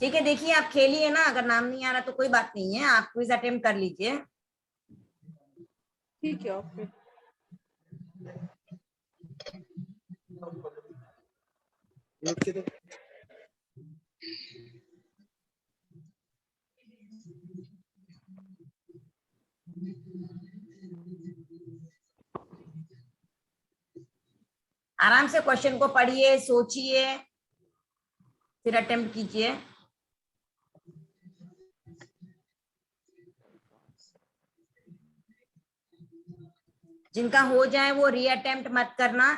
Speaker 1: ठीक है, देखिए आप खेलिए ना, अगर नाम नहीं आ रहा तो कोई बात नहीं है, आप क्विज अटेम्प्ट कर लीजिए।
Speaker 8: ठीक है, ओके।
Speaker 1: आराम से क्वेश्चन को पढ़िए, सोचिए, फिर अटेम्प्ट कीजिए। जिनका हो जाए वो रीअटेम्प्ट मत करना।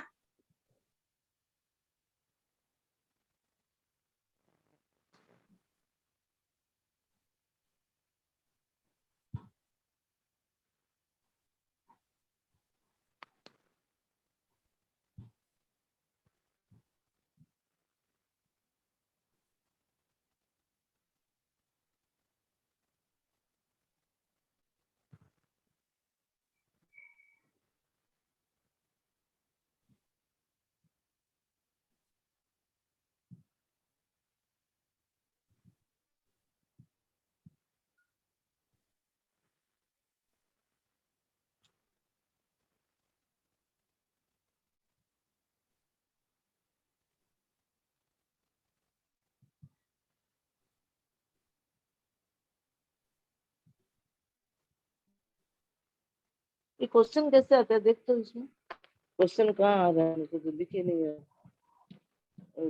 Speaker 7: ये क्वेश्चन कैसे आता है देख तो इसमें। क्वेश्चन कहाँ आ रहा है, मुझे तो दिख ही नहीं है।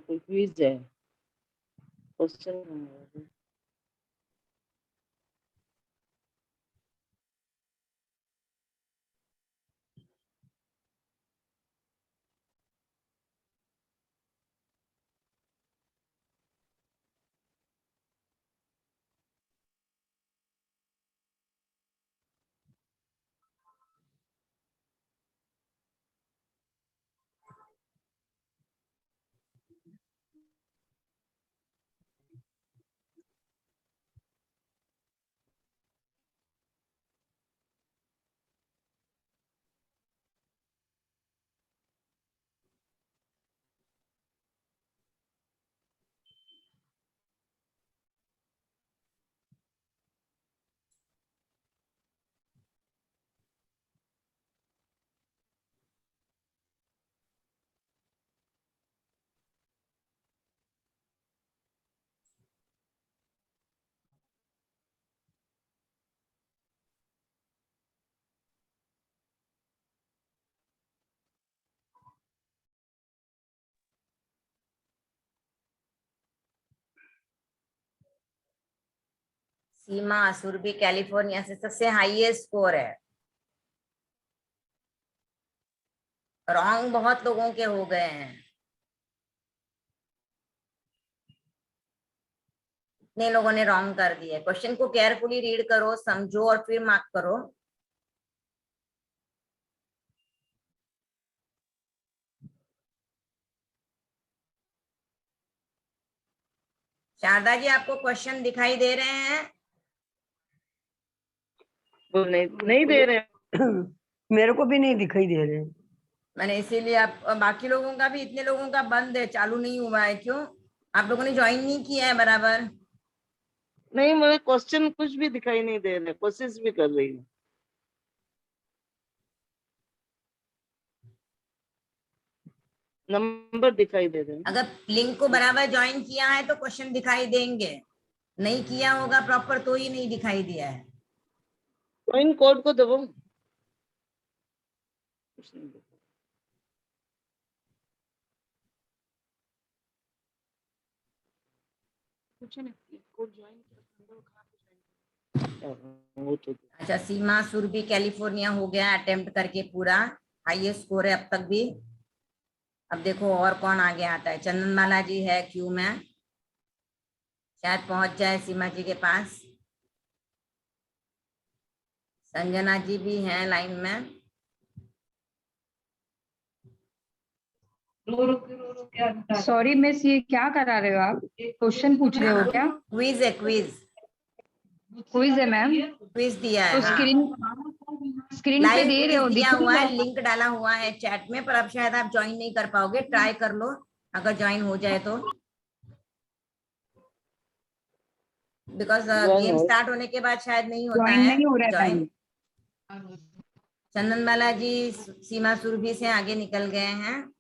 Speaker 7: कोई क्विज है, क्वेश्चन कहाँ आ रहा है?
Speaker 1: सीमा सुरभि कैलिफोर्निया से सबसे हाईएस्ट स्कोर है। रॉन्ग बहुत लोगों के हो गए हैं, इतने लोगों ने रॉन्ग कर दिए। क्वेश्चन को केयरफुली रीड करो, समझो और फिर मार्क करो। शारदा जी आपको क्वेश्चन दिखाई दे रहे हैं?
Speaker 7: वो नहीं दे रहे।
Speaker 2: मेरे को भी नहीं दिखाई दे रहे।
Speaker 1: मैंने इसीलिए आप, बाकी लोगों का भी, इतने लोगों का बंद है, चालू नहीं हुआ है। क्यों? आप लोगों ने ज्वाइन नहीं किया है बराबर।
Speaker 7: नहीं, मुझे क्वेश्चन कुछ भी दिखाई नहीं दे रहे, कोशिश भी कर रही हूँ। नंबर दिखाई दे रहे हैं।
Speaker 1: अगर लिंक को बराबर ज्वाइन किया है तो क्वेश्चन दिखाई देंगे, नहीं किया होगा प्रॉपर तो ही नहीं दिखाई दिया है।
Speaker 7: तो इन कोड को दबो। कुछ नहीं दिखा। वो तो
Speaker 1: अच्छा, सीमा सुरभि कैलिफोर्निया हो गया अटेम्प्ट करके पूरा, हाईएस्ट स्कोर है अब तक भी। अब देखो और कौन आगे आता है। चंदनमाला जी है क्यू में। शायद पहुंच जाए सीमा जी के पास। संजना जी भी हैं लाइन में।
Speaker 9: सॉरी मिस, ये क्या करा रहे हो आप? क्वेश्चन पूछ रहे हो क्या?
Speaker 1: क्विज है, क्विज
Speaker 9: क्विज है मैम?
Speaker 1: क्विज दिया
Speaker 9: तो
Speaker 1: है। हाँ,
Speaker 9: स्क्रीन पे
Speaker 1: लाइव
Speaker 9: दे रहे
Speaker 1: क्विज
Speaker 9: हो,
Speaker 1: दिया
Speaker 9: दिख
Speaker 1: हुआ
Speaker 9: नहीं
Speaker 1: है,
Speaker 9: रहा?
Speaker 1: लिंक डाला हुआ है चैट में, पर अब शायद आप ज्वाइन नहीं कर पाओगे। ट्राई कर लो, अगर ज्वाइन हो जाए तो, बिकॉज
Speaker 7: Join
Speaker 1: गेम
Speaker 7: हो।
Speaker 1: स्टार्ट होने के बाद शायद नहीं होता
Speaker 9: ज्वाइन
Speaker 1: है
Speaker 9: नहीं हो रहा है
Speaker 1: ज्वाइन।
Speaker 9: मैम।
Speaker 1: चंदन बाला जी सीमा सुरभि से आगे निकल गए हैं।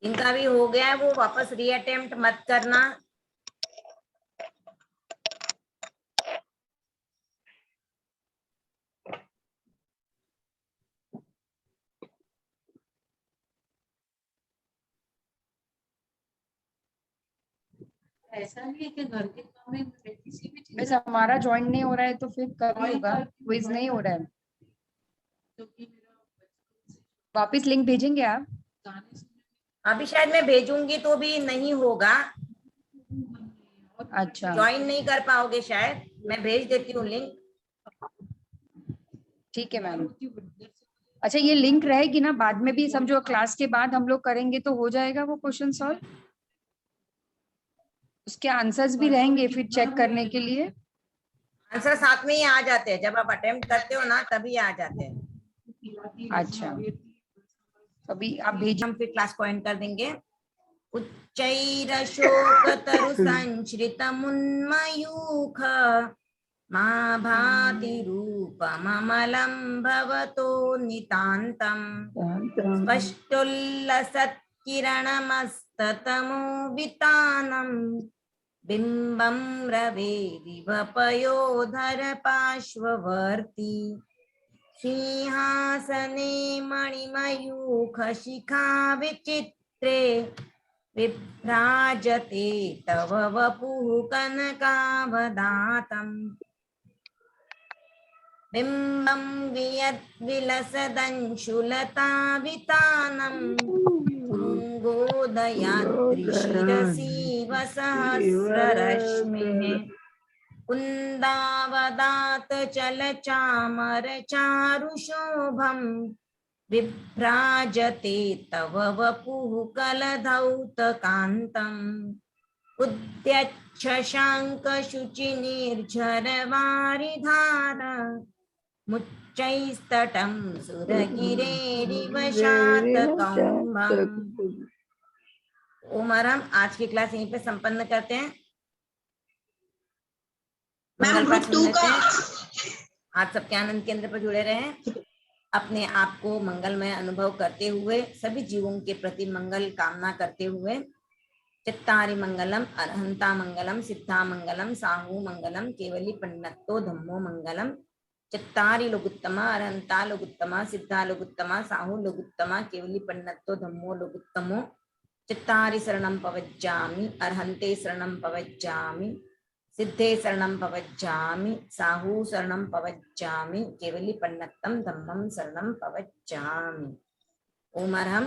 Speaker 1: इनका भी हो गया है, वो वापस रीअटेम्प्ट मत करना।
Speaker 8: ऐसा नहीं है कि घर के काम में किसी भी चीज
Speaker 9: बस हमारा ज्वाइन नहीं हो रहा है तो फिर कब होगा? क्विज नहीं हो रहा है। वापिस लिंक भेजेंगे आप?
Speaker 1: अभी शायद मैं भेजूंगी तो भी नहीं होगा,
Speaker 9: अच्छा
Speaker 1: ज्वाइन नहीं कर पाओगे शायद। मैं भेज देती हूँ लिंक।
Speaker 9: ठीक है मैम। अच्छा, ये लिंक रहेगी ना बाद में भी? सब जो क्लास के बाद हम लोग करेंगे तो हो जाएगा वो क्वेश्चन सॉल्व? उसके आंसर्स भी रहेंगे फिर चेक करने के लिए?
Speaker 1: आंसर साथ में ही आ जाते हैं, जब आप अटेम्प्ट करते हो ना तभी आ जाते हैं।
Speaker 9: अच्छा, अभी आप भेजिए।
Speaker 1: हम फिर क्लास को एंड कर देंगे। उच्चैरशोकतरु संश्रितमुन्मयूख मा भाति रूपममलं भवतो नितान्तम् स्पष्टोल्लसत्किरणमस्ततमो वितानम् बिम्बं रवेरिव पयोधर पार्श्ववर्ती सिंहासने मणिमयूखशिखा विचित्रे विभ्राजते तव वपुः कनकावदातम् बिम्बं वियद्विलसदंशुलतावितानम् तुङ्गोदयाद्रिशिरसीव सहस्ररश्मिः कुन्दावदात चलचामर चारुशोभम् विभ्राजते तव वपुः कलधौतकान्तम् उद्यच्छशाङ्कशुचिनिर्झरवारिधार मुच्चैस्तटं सुरगिरेरिव शातकौम्भम्। ओम हम आज की क्लास यहीं पे संपन्न करते हैं। मंगल पाठ सुन लेते हैं। आप सबके आनंद केंद्र पर जुड़े रहें। अपने आप को मंगलमय अनुभव करते हुए, सभी जीवों के प्रति मंगल कामना करते हुए, चित्तारि मंगलम, अरहंता मंगलम, सिद्धा मंगलम, साहू मंगलम, केवली पन्नत्तो धम्मो मंगलम, चित्तारि लोगुत्तमा, अरहंता लोगुत्तमा, सिद्धा लोगुत्तमा, साहू लोगुत्तमा, केवली पन्नत्तो धम्मो लोगुत्तमो, चित्तारि शरणं पवज्जामि, अरहंते शरणं पवज्जामि, सिद्धे शरणं पवज्जामि, साहू शरणं पवज्जामि, केवली पन्नत्तं धम्मं शरणं पवज्जामि। ओम अरहं।